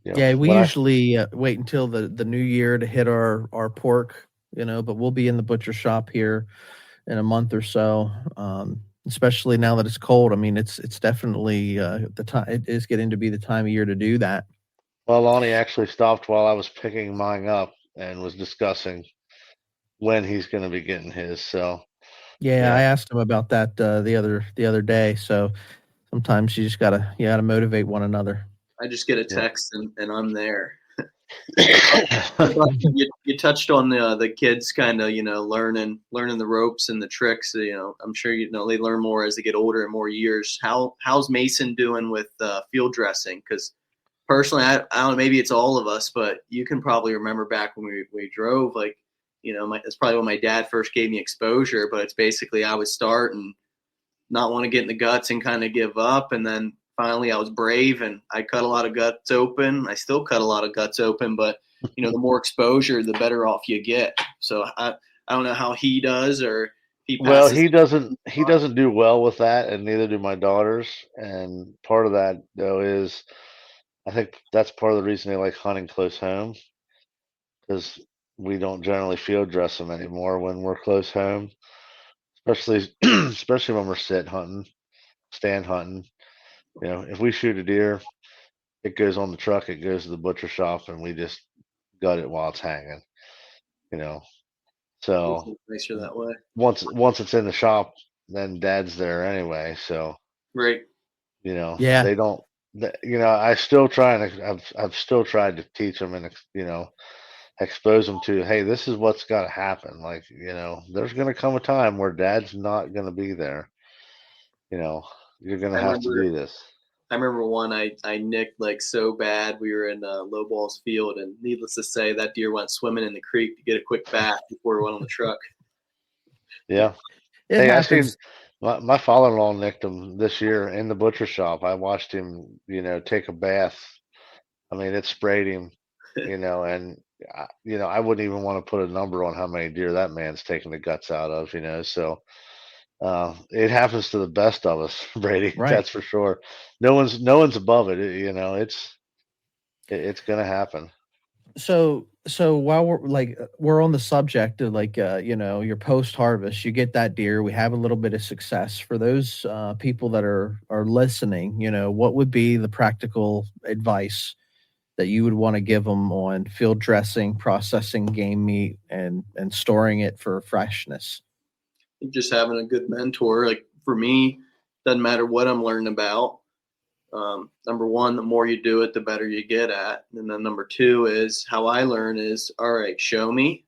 Speaker 2: yeah, we
Speaker 4: when I,
Speaker 2: usually wait until the new year to hit our pork. But we'll be in the butcher shop here in a month or so. Especially now that it's cold. I mean, it's definitely the time. It is getting to be the time of year to do that.
Speaker 4: well, Lonnie actually stopped while I was picking mine up and was discussing when he's going to be getting his. So,
Speaker 2: Yeah, I
Speaker 4: yeah.
Speaker 2: asked him about that the other day. So sometimes you gotta motivate one another.
Speaker 3: I just get a
Speaker 4: Yeah.
Speaker 3: text and I'm there. But you touched on the kids kind of learning the ropes and the tricks. I'm sure they learn more as they get older and more years. How's Mason doing with field dressing? Because personally, I don't know, maybe it's all of us, but you can probably remember back when we drove, like, that's probably when my dad first gave me exposure, but it's basically I would start and not want to get in the guts and kind of give up. And then finally I was brave and I cut a lot of guts open. I still cut a lot of guts open, but the more exposure, the better off you get. So I don't know how he does, or he
Speaker 4: Well,
Speaker 3: passes.
Speaker 4: he doesn't do well with that, and neither do my daughters. And part of that though is I think that's part of the reason they like hunting close home, because we don't generally field dress them anymore when we're close home, especially especially when we're stand hunting. If we shoot a deer, it goes on the truck, it goes to the butcher shop, and we just gut it while it's hanging. You know, so
Speaker 3: It's nicer that way.
Speaker 4: once it's in the shop, then Dad's there anyway. So
Speaker 3: Right.
Speaker 2: Yeah,
Speaker 4: they don't. I still try and I've still tried to teach them and expose them to, hey, this is what's got to happen. Like, there's going to come a time where Dad's not going to be there. You know, you're going to
Speaker 3: I
Speaker 4: have to
Speaker 3: remember
Speaker 4: do this.
Speaker 3: I remember one I nicked like so bad. We were in low balls field, and needless to say, that deer went swimming in the creek to get a quick bath before it went on the truck.
Speaker 4: Yeah.
Speaker 2: it
Speaker 4: Hey, I seen
Speaker 2: happens.
Speaker 4: my father-in-law nicked him this year in the butcher shop. I watched him, take a bath. I mean, it sprayed him, and I wouldn't even want to put a number on how many deer that man's taking the guts out of, So it happens to the best of us, Brady.
Speaker 2: Right.
Speaker 4: That's for sure. No one's above it. It's gonna happen.
Speaker 2: So while we're on the subject of your post harvest, you get that deer, we have a little bit of success. For those people that are listening, what would be the practical advice that you would want to give them on field dressing, processing game meat, and storing it for freshness?
Speaker 3: Just having a good mentor, like for me, doesn't matter what I'm learning about. Number one, the more you do it, the better you get at. And then number two is how I learn is, all right, show me.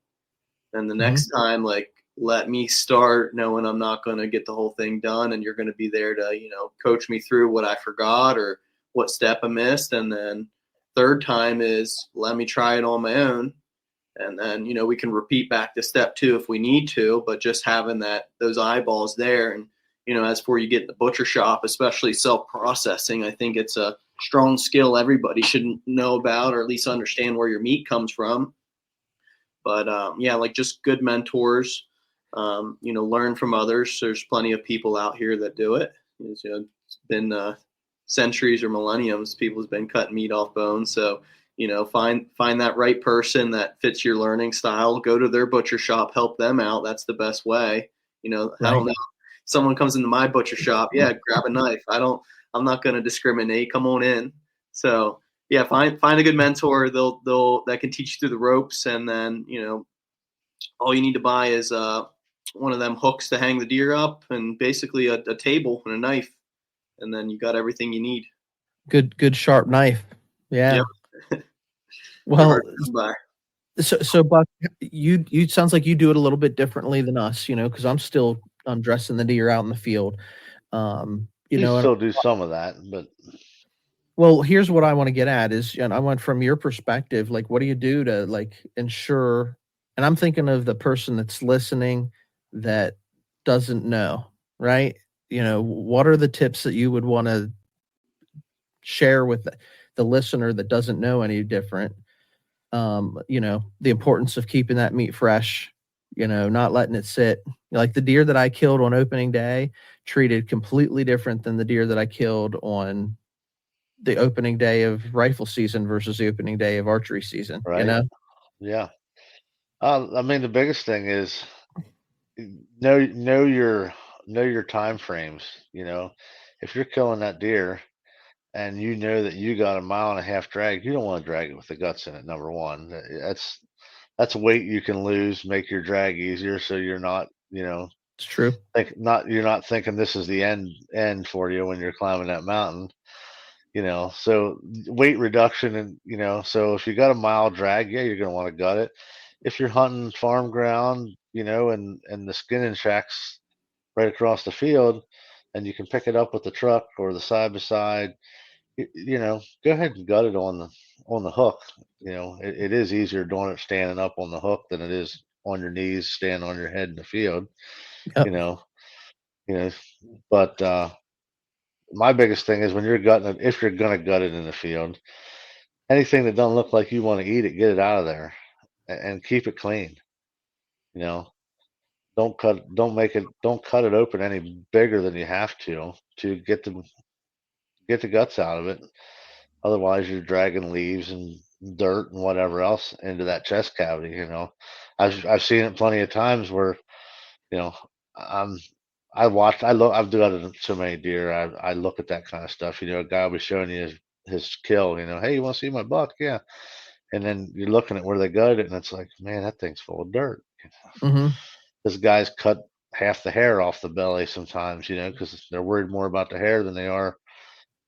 Speaker 3: And the
Speaker 2: hmm
Speaker 3: next time, like, let me start knowing I'm not going to get the whole thing done. And you're going to be there to, coach me through what I forgot or what step I missed. And then third time is let me try it on my own. And then, we can repeat back to step 2 if we need to, but just having those eyeballs there. And, as for you get in the butcher shop, especially self-processing, I think it's a strong skill everybody should know about, or at least understand where your meat comes from. But like just good mentors, learn from others. There's plenty of people out here that do it. It's been centuries or millenniums, people's been cutting meat off bones. So, find that right person that fits your learning style, go to their butcher shop, help them out. That's the best way. I don't know. Someone comes into my butcher shop, yeah, grab a knife. I'm not going to discriminate. Come on in. So yeah, find a good mentor. They'll that can teach you through the ropes. And then, all you need to buy is one of them hooks to hang the deer up, and basically a table and a knife. And then you got everything you need.
Speaker 2: Good sharp knife. Yeah.
Speaker 3: Yep.
Speaker 2: Well, so Buck, you sounds like you do it a little bit differently than us, because I'm dressing the deer out in the field.
Speaker 4: You still do some of that, but
Speaker 2: well, here's what I want to get at is, I want from your perspective, like, what do you do to like ensure? And I'm thinking of the person that's listening that doesn't know, right? What are the tips that you would want to share with the listener that doesn't know any different? The importance of keeping that meat fresh, not letting it sit. Like the deer that I killed on opening day treated completely different than the deer that I killed on the opening day of rifle season versus the opening day of archery season,
Speaker 4: right? Yeah. I mean, the biggest thing is know your time frames. If you're killing that deer and that you got a 1.5 mile drag, you don't want to drag it with the guts in it. Number one, that's weight you can lose, make your drag easier, so you're not,
Speaker 2: it's true.
Speaker 4: You're not thinking this is the end for you when you're climbing that mountain. So weight reduction, and so if you got a mile drag, yeah, you're gonna want to gut it. If you're hunting farm ground, and the skinning shack's right across the field, and you can pick it up with the truck or the side by side, go ahead and gut it on the hook. It is easier doing it standing up on the hook than it is on your knees, standing on your head in the field.
Speaker 2: Yep.
Speaker 4: But my biggest thing is when you're gutting it, if you're gonna gut it in the field, anything that don't look like you want to eat it, get it out of there, and keep it clean. Don't cut it open any bigger than you have to get the guts out of it. Otherwise, you're dragging leaves and dirt and whatever else into that chest cavity. I've seen it plenty of times where, I'm I've done so many deer. I look at that kind of stuff. A guy will be showing you his kill. Hey, you want to see my buck? Yeah. And then you're looking at where they gutted it, and it's like, man, that thing's full of dirt.
Speaker 2: Mm-hmm.
Speaker 4: This guy's cut half the hair off the belly sometimes, because they're worried more about the hair than they are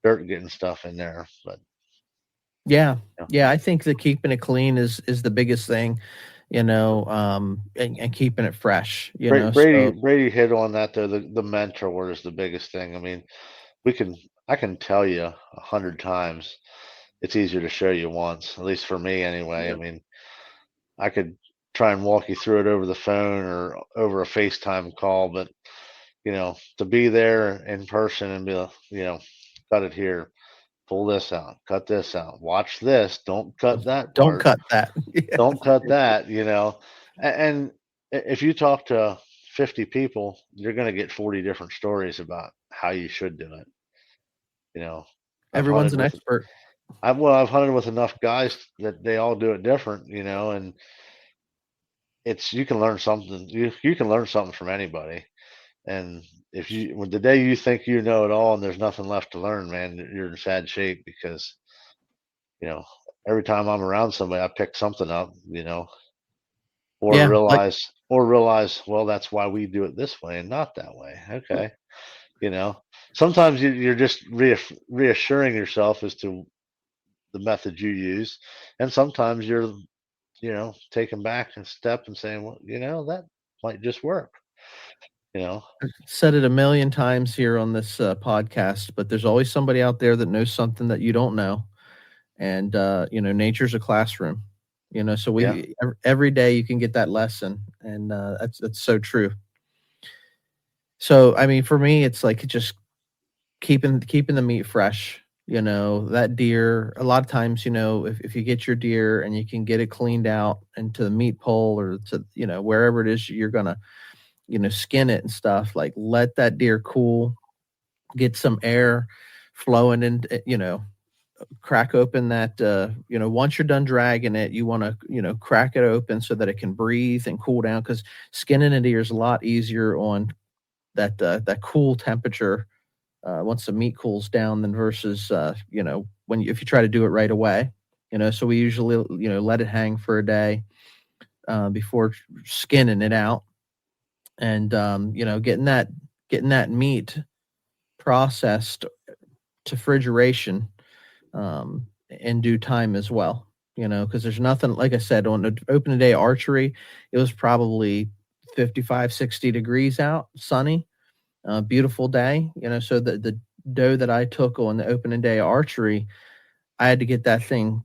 Speaker 4: dirt getting stuff in there. But
Speaker 2: yeah, I think that keeping it clean is the biggest thing, and keeping it fresh.
Speaker 4: Brady hit on that though. The mentor is the biggest thing. I mean, I can tell you 100 times. It's easier to show you once, at least for me anyway.
Speaker 3: Yeah.
Speaker 4: I mean, I could try and walk you through it over the phone or over a FaceTime call, but to be there in person and be, cut it here, pull this out, cut this out, watch this, don't cut that
Speaker 2: Don't
Speaker 4: part,
Speaker 2: cut that.
Speaker 4: don't cut that, and if you talk to 50 people, you're going to get 40 different stories about how you should do it.
Speaker 2: Everyone's an expert.
Speaker 4: I've hunted with enough guys that they all do it different, and you can learn something. You can learn something from anybody. And when the day you think you know it all and there's nothing left to learn, man, you're in sad shape because, every time I'm around somebody, I pick something up, or
Speaker 2: Yeah,
Speaker 4: realize, well, that's why we do it this way and not that way. Okay. Sometimes you're just reassuring yourself as to the method you use. And sometimes you're, taking back a step and saying, well, that might just work. you know.
Speaker 2: Said it a million times here on this podcast, but there's always somebody out there that knows something that you don't know. And, nature's a classroom, so
Speaker 4: Yeah.
Speaker 2: every day you can get that lesson. And that's so true. So, I mean, for me, it's like just keeping the meat fresh. That deer, a lot of times, if you get your deer and you can get it cleaned out into the meat pole or to, wherever it is you're going to, skin it and stuff, like let that deer cool, get some air flowing in, crack open that, once you're done dragging it, you want to, crack it open so that it can breathe and cool down, because skinning a deer is a lot easier on that cool temperature once the meat cools down than versus if you try to do it right away. So we usually let it hang for a day before skinning it out, and getting that meat processed to refrigeration in due time as well. Because there's nothing, like I said, on the open day archery, it was probably 55, 60 degrees out, sunny. Beautiful day, so the doe that I took on the opening day archery, I had to get that thing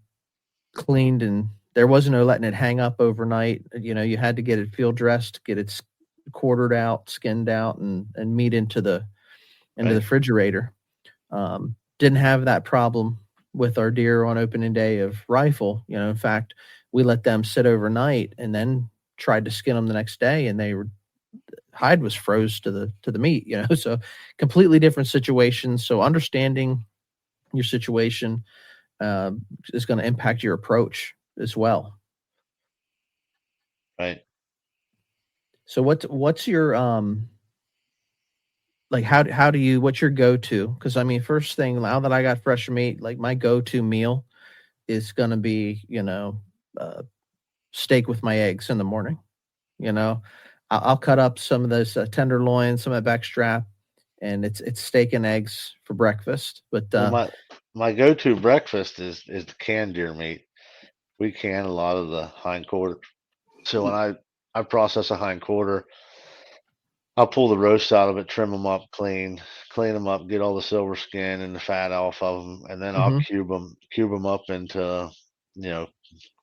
Speaker 2: cleaned, and there was no letting it hang up overnight. You had to get it field dressed, get it quartered out, skinned out, and meat into the refrigerator. Didn't have that problem with our deer on opening day of rifle. In fact, we let them sit overnight and then tried to skin them the next day, and hide was froze to the meat, so completely different situations. So understanding your situation is going to impact your approach as well.
Speaker 4: Right.
Speaker 2: So what's your like how do you, what's your go-to? Because I mean, first thing, now that I got fresh meat, like my go-to meal is going to be steak with my eggs in the morning. I'll cut up some of those tenderloin, some of that back strap, and it's steak and eggs for breakfast. But
Speaker 4: Well, my go-to breakfast is the canned deer meat. We can a lot of the hind quarter. So when I process a hind quarter, I'll pull the roast out of it, trim them up clean them up, get all the silver skin and the fat off of them, and then I'll
Speaker 2: mhm.
Speaker 4: cube them up into,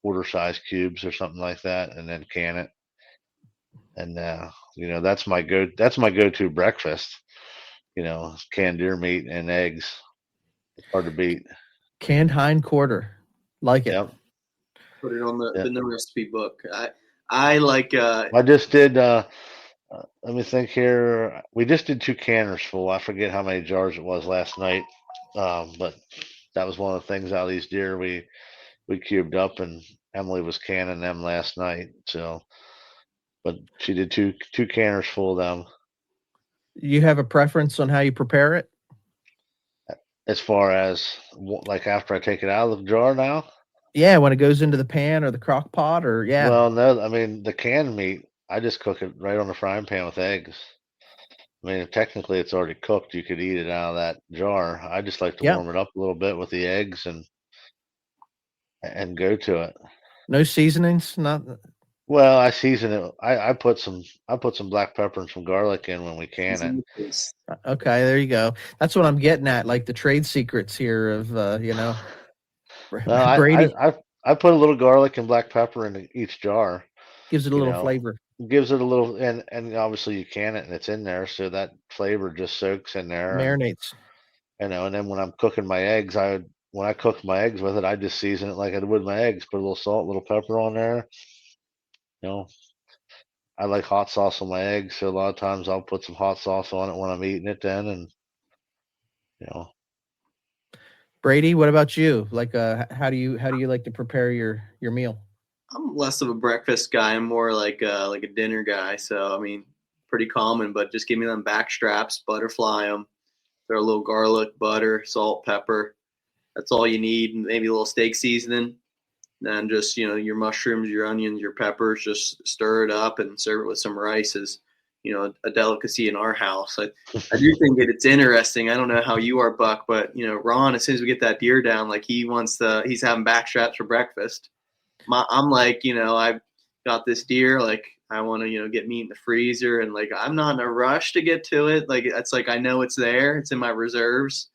Speaker 4: quarter size cubes or something like that, and then can it. And that's my go-to breakfast. Canned deer meat and eggs. It's hard to beat.
Speaker 2: Canned hind quarter, like it.
Speaker 4: Yep.
Speaker 3: Put it on
Speaker 4: Yep.
Speaker 3: the recipe book. I like
Speaker 4: I just did. Let me think here. We just did 2 canners full. I forget how many jars it was last night, but that was one of the things out of these deer we cubed up, and Emily was canning them last night. So, but she did two canners full of them.
Speaker 2: You have a preference on how you prepare it?
Speaker 4: As far as like after I take it out of the jar now?
Speaker 2: Yeah, when it goes into the pan or the crock pot, or yeah.
Speaker 4: Well, no, I mean the canned meat, I just cook it right on the frying pan with eggs. I mean, technically it's already cooked. You could eat it out of that jar. I just like to
Speaker 2: Yep.
Speaker 4: warm it up a little bit with the eggs and go to it.
Speaker 2: No seasonings, not.
Speaker 4: Well, I season it. I put some black pepper and some garlic in when we can it.
Speaker 2: Okay, there you go. That's what I'm getting at, like the trade secrets here of
Speaker 4: Well,
Speaker 2: Brady
Speaker 4: I put a little garlic and black pepper in each jar.
Speaker 2: gives it a
Speaker 4: You
Speaker 2: little
Speaker 4: know,
Speaker 2: flavor.
Speaker 4: gives it a little, and obviously you can it and it's in there, so that flavor just soaks in there.
Speaker 2: Marinates.
Speaker 4: And then when I'm cooking my eggs, when I cook my eggs with it, I just season it like I would my eggs. Put a little salt, a little pepper on there. I like hot sauce on my eggs, so a lot of times I'll put some hot sauce on it when I'm eating it then, and you know.
Speaker 2: Brady, what about you? Like, how do you like to prepare your meal?
Speaker 3: I'm less of a breakfast guy. I'm more like a dinner guy. So I mean, pretty common, but just give me them back straps, butterfly them, throw a little garlic, butter, salt, pepper. That's all you need. Maybe a little steak seasoning. Then just your mushrooms, your onions, your peppers. Just stir it up and serve it with some rice. Is a delicacy in our house. I do think that it's interesting. I don't know how you are, Buck, but Ron, as soon as we get that deer down, like he's having back straps for breakfast. I'm like, I got this deer, like I want to, get meat in the freezer, and like I'm not in a rush to get to it. Like it's like I know it's there, it's in my reserves,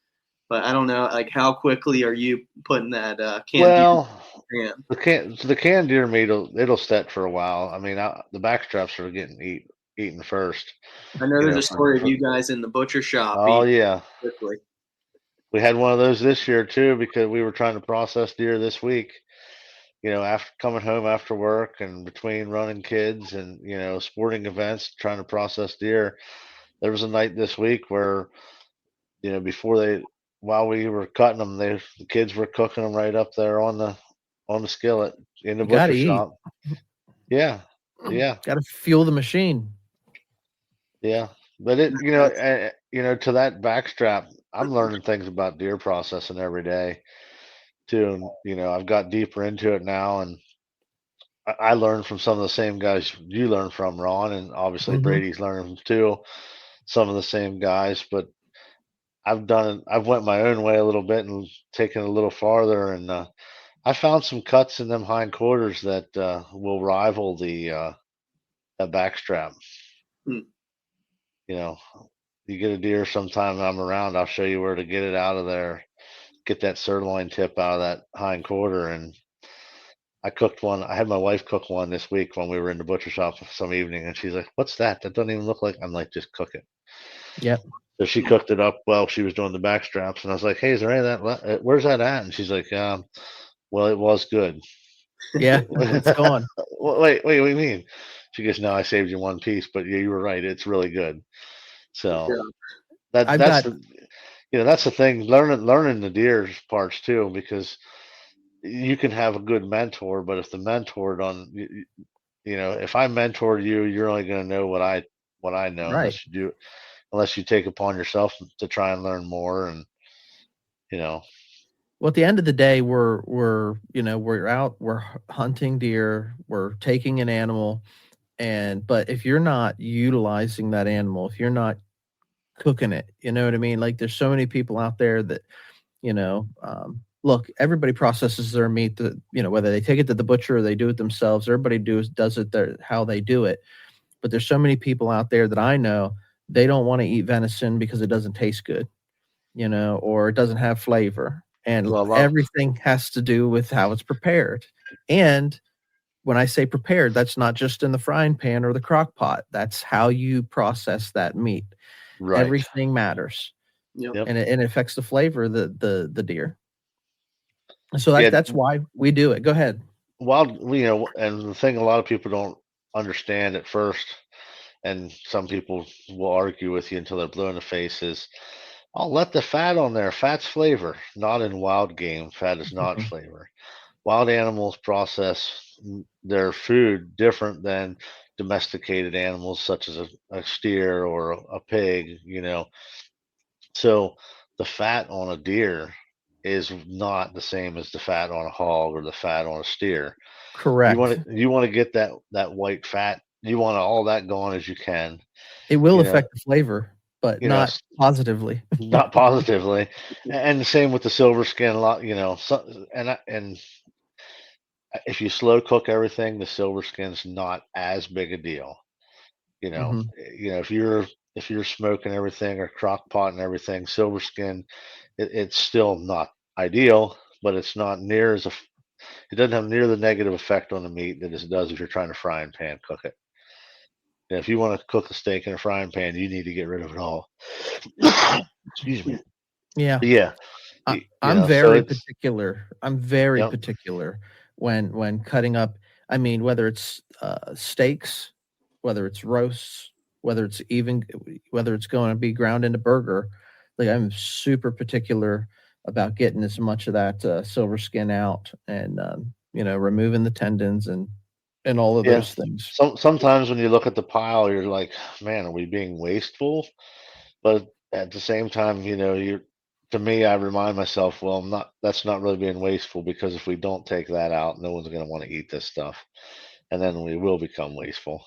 Speaker 3: but I don't know, like how quickly are you putting that canned
Speaker 4: Well,
Speaker 3: deer in?
Speaker 4: the canned deer meat it'll set for a while. I mean, the backstraps are getting eaten first.
Speaker 3: I know there's a story of
Speaker 4: For
Speaker 3: you guys in the butcher shop
Speaker 4: oh
Speaker 3: eating
Speaker 4: yeah,
Speaker 3: quickly.
Speaker 4: we had one of those this year too because we were trying to process deer this week. After coming home after work and between running kids and sporting events, trying to process deer. There was a night this week where while we were cutting them, the kids were cooking them right up there on the skillet in the
Speaker 2: You got
Speaker 4: butcher
Speaker 2: to eat.
Speaker 4: shop. Yeah, yeah,
Speaker 2: Got to fuel the machine.
Speaker 4: yeah. But to that backstrap, I'm learning things about deer processing every day too. And I've got deeper into it now, and I learned from some of the same guys you learned from, Ron, and obviously
Speaker 2: Mm-hmm.
Speaker 4: Brady's learning from too. Some of the same guys, but I've went my own way a little bit and taken it a little farther, and I found some cuts in them hind quarters that will rival the that backstrap.
Speaker 3: Hmm.
Speaker 4: You get a deer sometime I'm around, I'll show you where to get it out of there, get that sirloin tip out of that hind quarter. And I cooked one. I had my wife cook one this week when we were in the butcher shop some evening, and she's like, "What's that? That doesn't even look like." I'm like, "Just cook it."
Speaker 2: Yep.
Speaker 4: So she cooked it up while she was doing the back straps, and I was like, "Hey, is there any of that? Where's that at?" And she's like, "Well, it was good."
Speaker 2: Yeah. It's gone.
Speaker 4: Wait, what do you mean? She goes, "No, I saved you one piece, but yeah, you were right. It's really good." So
Speaker 3: Yeah.
Speaker 4: that
Speaker 2: I've
Speaker 4: that's
Speaker 2: got,
Speaker 4: the that's the thing. Learning the deer parts too, because you can have a good mentor, but if the mentor don't, if I mentor you, you're only going to know what I know
Speaker 2: right.
Speaker 4: unless you take upon yourself to try and learn more. And you know,
Speaker 2: Well, at the end of the day, we're out, we're hunting deer, we're taking an animal, but if you're not utilizing that animal, if you're not cooking it, you know what I mean? Like there's so many people out there that, look, everybody processes their meat, whether they take it to the butcher or they do it themselves, everybody does it how they do it. But there's so many people out there that I know, they don't want to eat venison because it doesn't taste good, or it doesn't have flavor. And
Speaker 4: well,
Speaker 2: everything has to do with how it's prepared. And when I say prepared, that's not just in the frying pan or the crock pot. That's how you process that meat.
Speaker 4: right.
Speaker 2: Everything matters.
Speaker 3: Yep.
Speaker 4: Yep.
Speaker 2: And it affects the flavor of the deer. So
Speaker 4: Yeah.
Speaker 2: that's why we do it. Go ahead.
Speaker 4: And the thing a lot of people don't understand at first, and some people will argue with you until they're blue in the face, is I'll let the fat on there. Fat's flavor. Not in wild game. Fat is not
Speaker 2: Mhm.
Speaker 4: flavor. Wild animals process their food different than domesticated animals such as a steer or a pig, So the fat on a deer is not the same as the fat on a hog or the fat on a steer.
Speaker 2: Correct.
Speaker 4: You want to get that white fat. You want all that gone as you can.
Speaker 2: It will
Speaker 4: You know,
Speaker 2: affect the flavor, but
Speaker 4: you know,
Speaker 2: not positively.
Speaker 4: not positively. And the same with the silver skin. A lot, and if you slow cook everything, the silver skin's not as big a deal.
Speaker 2: Hmm.
Speaker 4: If you're smoking everything or crock pot and everything, silver skin, it's still not ideal, but it's not near it doesn't have near the negative effect on the meat that it does if you're trying to fry and pan cook it. And if you want to cook a steak in a frying pan, you need to get rid of it all. Excuse me.
Speaker 2: Yeah.
Speaker 4: But yeah,
Speaker 2: I'm
Speaker 4: so
Speaker 2: very
Speaker 4: it's
Speaker 2: particular. I'm very
Speaker 4: yep,
Speaker 2: particular when cutting up. I mean, whether it's steaks, whether it's roasts, whether it's going to be ground into burger. Like I'm super particular about getting as much of that silver skin out and removing the tendons and all of
Speaker 4: yeah.
Speaker 2: those things.
Speaker 4: Sometimes when you look at the pile, you're like, man, are we being wasteful? But at the same time, to me, I remind myself, well, that's not really being wasteful because if we don't take that out, no one's going to want to eat this stuff. And then we will become wasteful.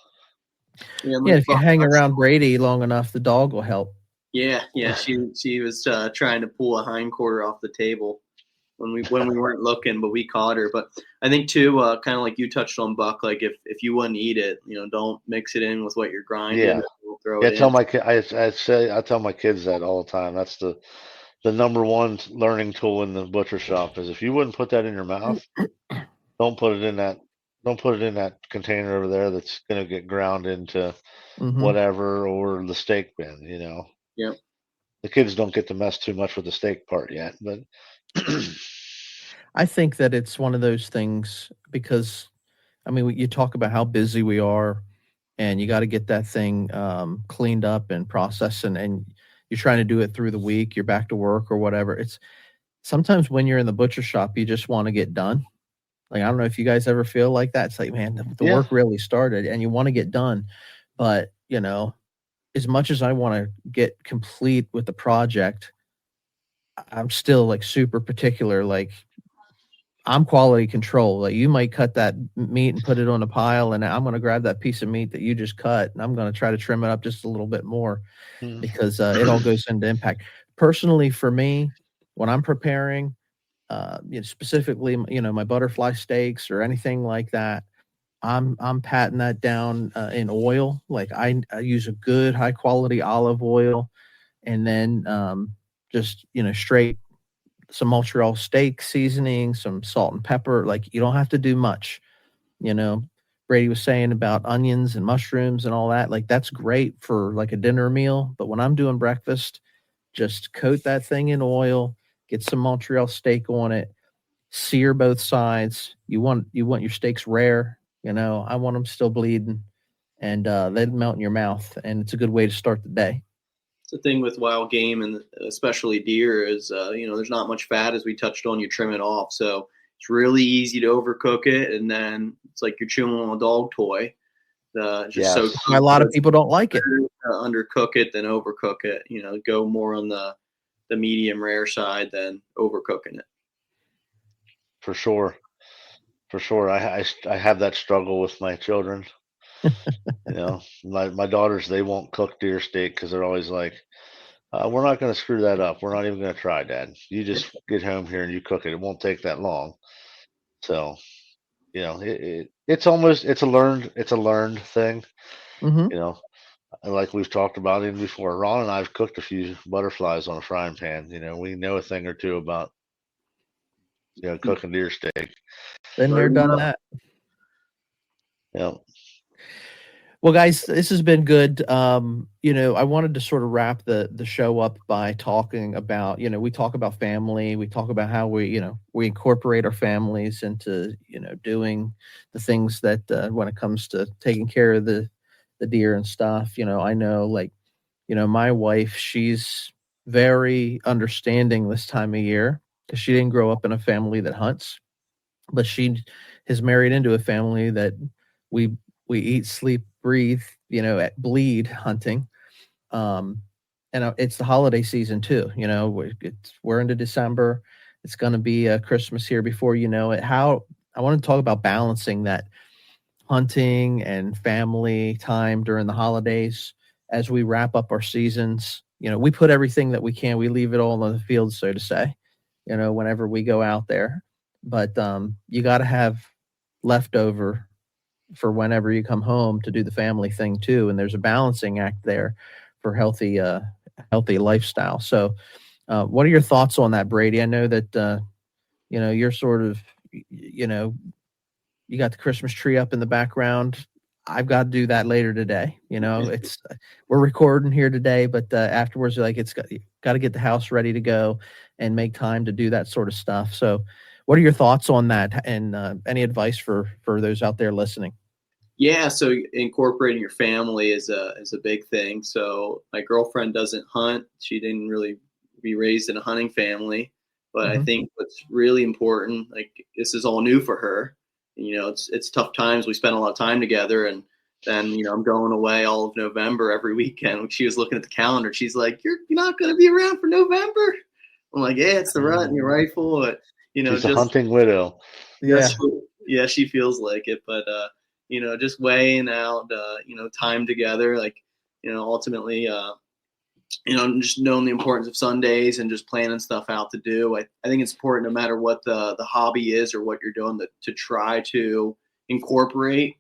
Speaker 3: Yeah,
Speaker 2: Yeah, if you hang around Brady long enough, the dog will help.
Speaker 3: yeah. She was trying to pull a hind quarter off the table. when we weren't looking, but we caught her. But I think too, kind of like you touched on, Buck. Like if you wouldn't eat it, don't mix it in with what you're grinding.
Speaker 4: Yeah.
Speaker 3: We'll throw
Speaker 4: Yeah,
Speaker 3: it in.
Speaker 4: I tell my kids that all the time. That's the number one learning tool in the butcher shop is if you wouldn't put that in your mouth, don't put it in that container over there that's gonna get ground into
Speaker 2: Mm-hmm.
Speaker 4: whatever or the steak bin,
Speaker 3: Yeah.
Speaker 4: The kids don't get to mess too much with the steak part yet, but
Speaker 2: I think that it's one of those things because, I mean, you talk about how busy we are, and you got to get that thing cleaned up and processed, and you're trying to do it through the week. You're back to work or whatever. It's sometimes when you're in the butcher shop, you just want to get done. Like, I don't know if you guys ever feel like that. It's like, man, the
Speaker 4: Yeah.
Speaker 2: work really started, and you want to get done, but as much as I want to get complete with the project, I'm still like super particular. Like, I'm quality control. Like, you might cut that meat and put it on a pile, and I'm going to grab that piece of meat that you just cut, and I'm going to try to trim it up just a little bit more because it all goes into impact. Personally, for me, when I'm preparing, specifically, my butterfly steaks or anything like that, I'm patting that down in oil. Like, I use a good high quality olive oil, and then just straight some Montreal steak seasoning, some salt and pepper. Like, you don't have to do much. Brady was saying about onions and mushrooms and all that. Like, that's great for like a dinner meal. But when I'm doing breakfast, just coat that thing in oil, get some Montreal steak on it, sear both sides. You want your steaks rare. I want them still bleeding, and let them melt in your mouth. And it's a good way to start the day.
Speaker 3: The thing with wild game and especially deer is, there's not much fat, as we touched on. You trim it off, so it's really easy to overcook it, and then it's like you're chewing on a dog toy. So
Speaker 2: a lot of people don't like it.
Speaker 3: Undercook it than overcook it. Go more on the medium rare side than overcooking it.
Speaker 4: For sure. I have that struggle with my children. My daughters, they won't cook deer steak because they're always like, we're not going to screw that up. We're not even going to try, Dad. You just get home here and you cook it. It won't take that long. So, it's a learned thing.
Speaker 2: Mm-hmm.
Speaker 4: Like we've talked about even before. Ron and I've cooked a few butterflies on a frying pan. We know a thing or two about cooking deer steak.
Speaker 2: Been there, done that.
Speaker 4: Yeah.
Speaker 2: Well, guys, this has been good. I wanted to sort of wrap the show up by talking about, we talk about family. We talk about how we incorporate our families into, doing the things that when it comes to taking care of the deer and stuff. I know, like, my wife, she's very understanding this time of year because she didn't grow up in a family that hunts, but she has married into a family that we eat, sleep, breathe, bleed hunting. And it's the holiday season too. We're into December. It's going to be Christmas here before you know it. I want to talk about balancing that hunting and family time during the holidays as we wrap up our seasons. We put everything that we can. We leave it all on the field, so to say, whenever we go out there. But you got to have leftover for whenever you come home to do the family thing too. And there's a balancing act there for healthy lifestyle. So what are your thoughts on that, Brady? I know that, you're sort of, you got the Christmas tree up in the background. I've got to do that later today. We're recording here today, but afterwards, like, it's got to get the house ready to go and make time to do that sort of stuff. So what are your thoughts on that? And any advice for those out there listening?
Speaker 3: Yeah, so incorporating your family is a big thing. So my girlfriend doesn't hunt. She didn't really be raised in a hunting family, but I think what's really important, like, this is all new for her. It's tough times. We spend a lot of time together, and then I'm going away all of November every weekend. She was looking at the calendar. She's like, "You're not going to be around for November." I'm like, "Yeah, it's the rut and your rifle." But
Speaker 4: she's a hunting widow.
Speaker 2: Yeah,
Speaker 3: yeah, she feels like it, but just weighing out, time together, like, ultimately, just knowing the importance of Sundays and just planning stuff out to do. I think it's important, no matter what the hobby is or what you're doing, to try to incorporate,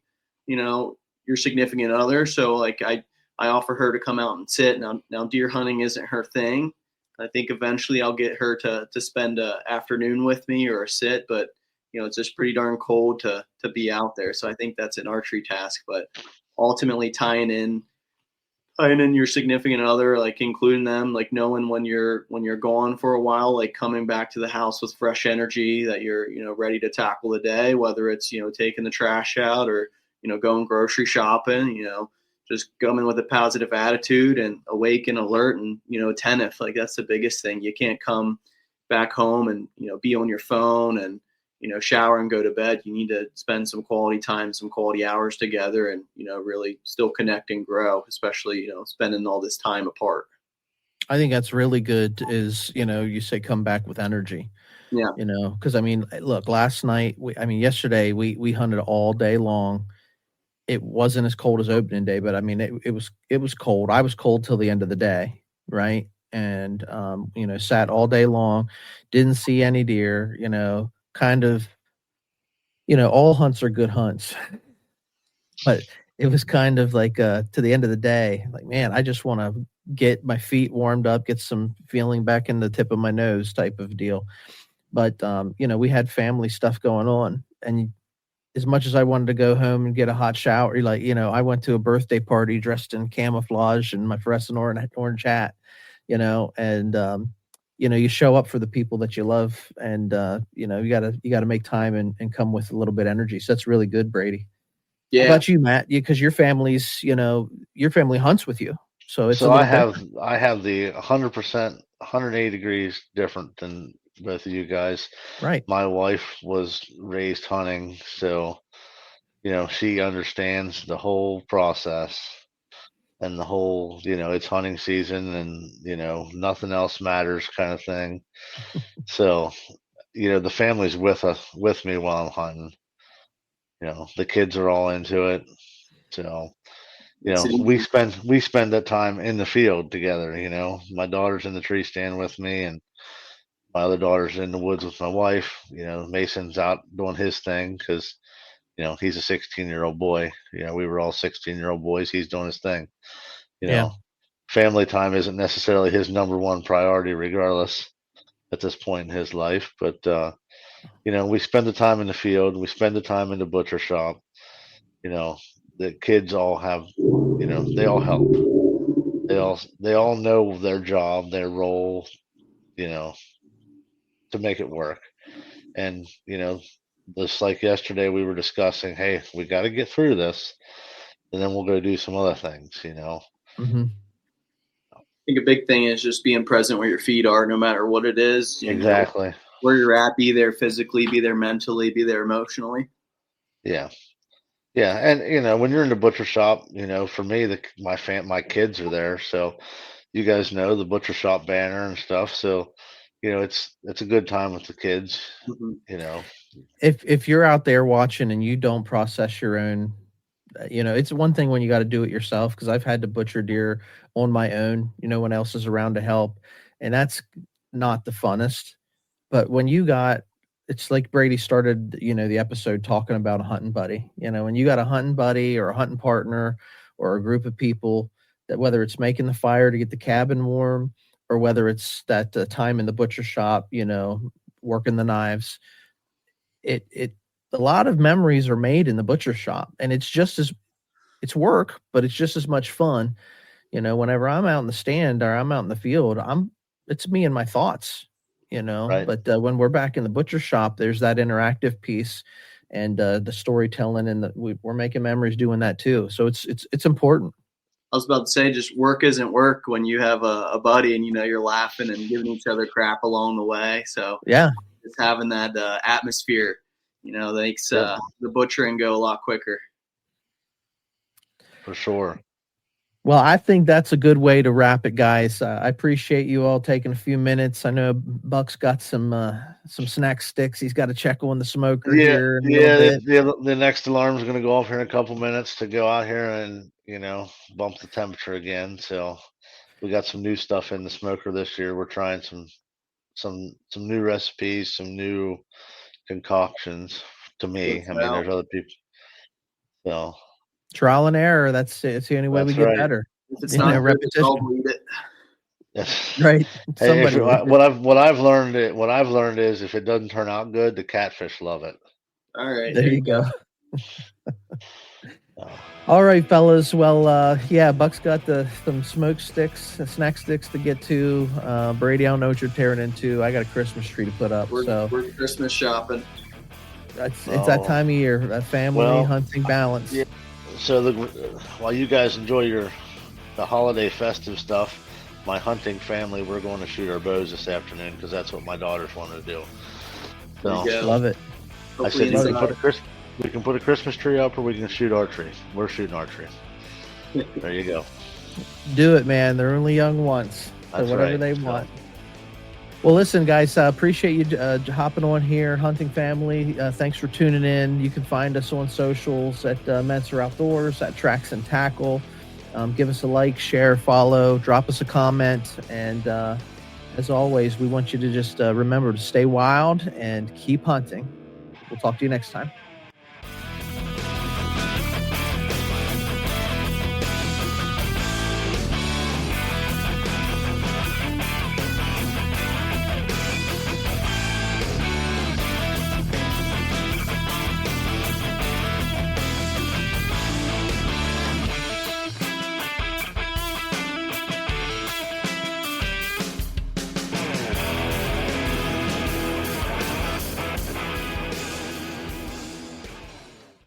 Speaker 3: your significant other. So like I offer her to come out and sit. Now deer hunting isn't her thing. I think eventually I'll get her to spend an afternoon with me or a sit, but it's just pretty darn cold to be out there. So I think that's an archery task, but ultimately tying in your significant other, like including them, like knowing when you're gone for a while, like coming back to the house with fresh energy that you're, ready to tackle the day, whether it's, taking the trash out or, going grocery shopping, just coming with a positive attitude and awake and alert and, attentive. Like that's the biggest thing. You can't come back home and, be on your phone and, shower and go to bed. You need to spend some quality time, some quality hours together and, really still connect and grow, especially, spending all this time apart.
Speaker 2: I think that's really good is, you say come back with energy.
Speaker 3: Yeah.
Speaker 2: Because I mean, look, yesterday we hunted all day long. It wasn't as cold as opening day, but I mean, it was cold. I was cold till the end of the day. Right. And, sat all day long, didn't see any deer, kind of, all hunts are good hunts, but it was kind of like, to the end of the day, like, man, I just want to get my feet warmed up, get some feeling back in the tip of my nose type of deal. But, we had family stuff going on, and as much as I wanted to go home and get a hot shower, I went to a birthday party dressed in camouflage and my fluorescent orange hat, and, you show up for the people that you love, and you gotta make time and come with a little bit of energy. So that's really good, Brady.
Speaker 3: Yeah.
Speaker 2: How about you, Matt? Because your family's, your family hunts with you, so it's
Speaker 4: So
Speaker 2: a
Speaker 4: I
Speaker 2: little
Speaker 4: have
Speaker 2: different.
Speaker 4: I have the 100%, 180 degrees different than both of you guys.
Speaker 2: Right.
Speaker 4: My wife was raised hunting, so she understands the whole process and the whole, it's hunting season and nothing else matters kind of thing. So, the family's with me while I'm hunting. The kids are all into it. So, we spend that time in the field together. My daughter's in the tree stand with me, and my other daughter's in the woods with my wife. Mason's out doing his thing because he's a 16-year-old boy. We were all 16-year-old boys. He's doing his thing.
Speaker 2: Yeah.
Speaker 4: Family time isn't necessarily his number one priority, regardless at this point in his life. But we spend the time in the field. We spend the time in the butcher shop. The kids all have, they all help. They all know their job, their role, to make it work. And just like yesterday, we were discussing, hey, we got to get through this, and then we'll go do some other things.
Speaker 2: Mm-hmm.
Speaker 3: I think a big thing is just being present where your feet are, no matter what it is.
Speaker 4: Exactly.
Speaker 3: Where you're at, be there physically, be there mentally, be there emotionally.
Speaker 4: Yeah. Yeah, and when you're in the butcher shop, for me, my kids are there, so you guys know the butcher shop banner and stuff. So, it's a good time with the kids.
Speaker 3: Mm-hmm.
Speaker 2: If you're out there watching and you don't process your own, it's one thing when you got to do it yourself, because I've had to butcher deer on my own, when else is around to help, and that's not the funnest. But when it's like Brady started, the episode talking about a hunting buddy. When you got a hunting buddy or a hunting partner or a group of people, that whether it's making the fire to get the cabin warm or whether it's that time in the butcher shop, working the knives, it a lot of memories are made in the butcher shop, and it's work, but it's just as much fun. Whenever I'm out in the stand or I'm out in the field, it's me and my thoughts.
Speaker 4: Right.
Speaker 2: But when we're back in the butcher shop, there's that interactive piece and the storytelling, and we're making memories doing that too. So it's important.
Speaker 3: I was about to say, just work isn't work when you have a buddy and you're laughing and giving each other crap along the way. So
Speaker 2: Yeah.
Speaker 3: just having that atmosphere, makes the butchering go a lot quicker.
Speaker 4: For sure.
Speaker 2: Well, I think that's a good way to wrap it, guys. I appreciate you all taking a few minutes. I know Buck's got some snack sticks. He's got to check on the smoker here in a little bit.
Speaker 4: The next alarm is going to go off here in a couple minutes to go out here and bump the temperature again. So we got some new stuff in the smoker this year. We're trying some new recipes, some new concoctions. To me,
Speaker 3: Good
Speaker 4: I mean,
Speaker 3: smell.
Speaker 4: there's other people. So
Speaker 2: Trial and error. It's the only way we
Speaker 4: that's
Speaker 2: get
Speaker 4: right.
Speaker 2: better.
Speaker 3: If it's not good, I'll bleed it.
Speaker 2: Right.
Speaker 4: Hey,
Speaker 2: Somebody will.
Speaker 4: what I've learned is if it doesn't turn out good, the catfish love it.
Speaker 3: All right.
Speaker 2: There you go.
Speaker 4: So,
Speaker 2: All right, fellas. Well, yeah, Buck's got some snack sticks to get to. Brady, I don't know what you're tearing into. I got a Christmas tree to put up.
Speaker 3: We're Christmas shopping.
Speaker 2: It's that time of year. That family hunting balance.
Speaker 4: Yeah. So while you guys enjoy the holiday festive stuff, my hunting family, we're going to shoot our bows this afternoon because that's what my daughters wanted to do. So,
Speaker 2: love it.
Speaker 4: I said we can put a Christmas tree up or we can shoot archery. We're shooting archery. There you go.
Speaker 2: Do it, man. They're only young once. So
Speaker 4: That's
Speaker 2: whatever
Speaker 4: right.
Speaker 2: they want. Well, listen, guys, appreciate you hopping on here, Hunting Family. Thanks for tuning in. You can find us on socials at Menser Outdoors, at Tracks and Tackle. Give us a like, share, follow, drop us a comment. And as always, we want you to just remember to stay wild and keep hunting. We'll talk to you next time.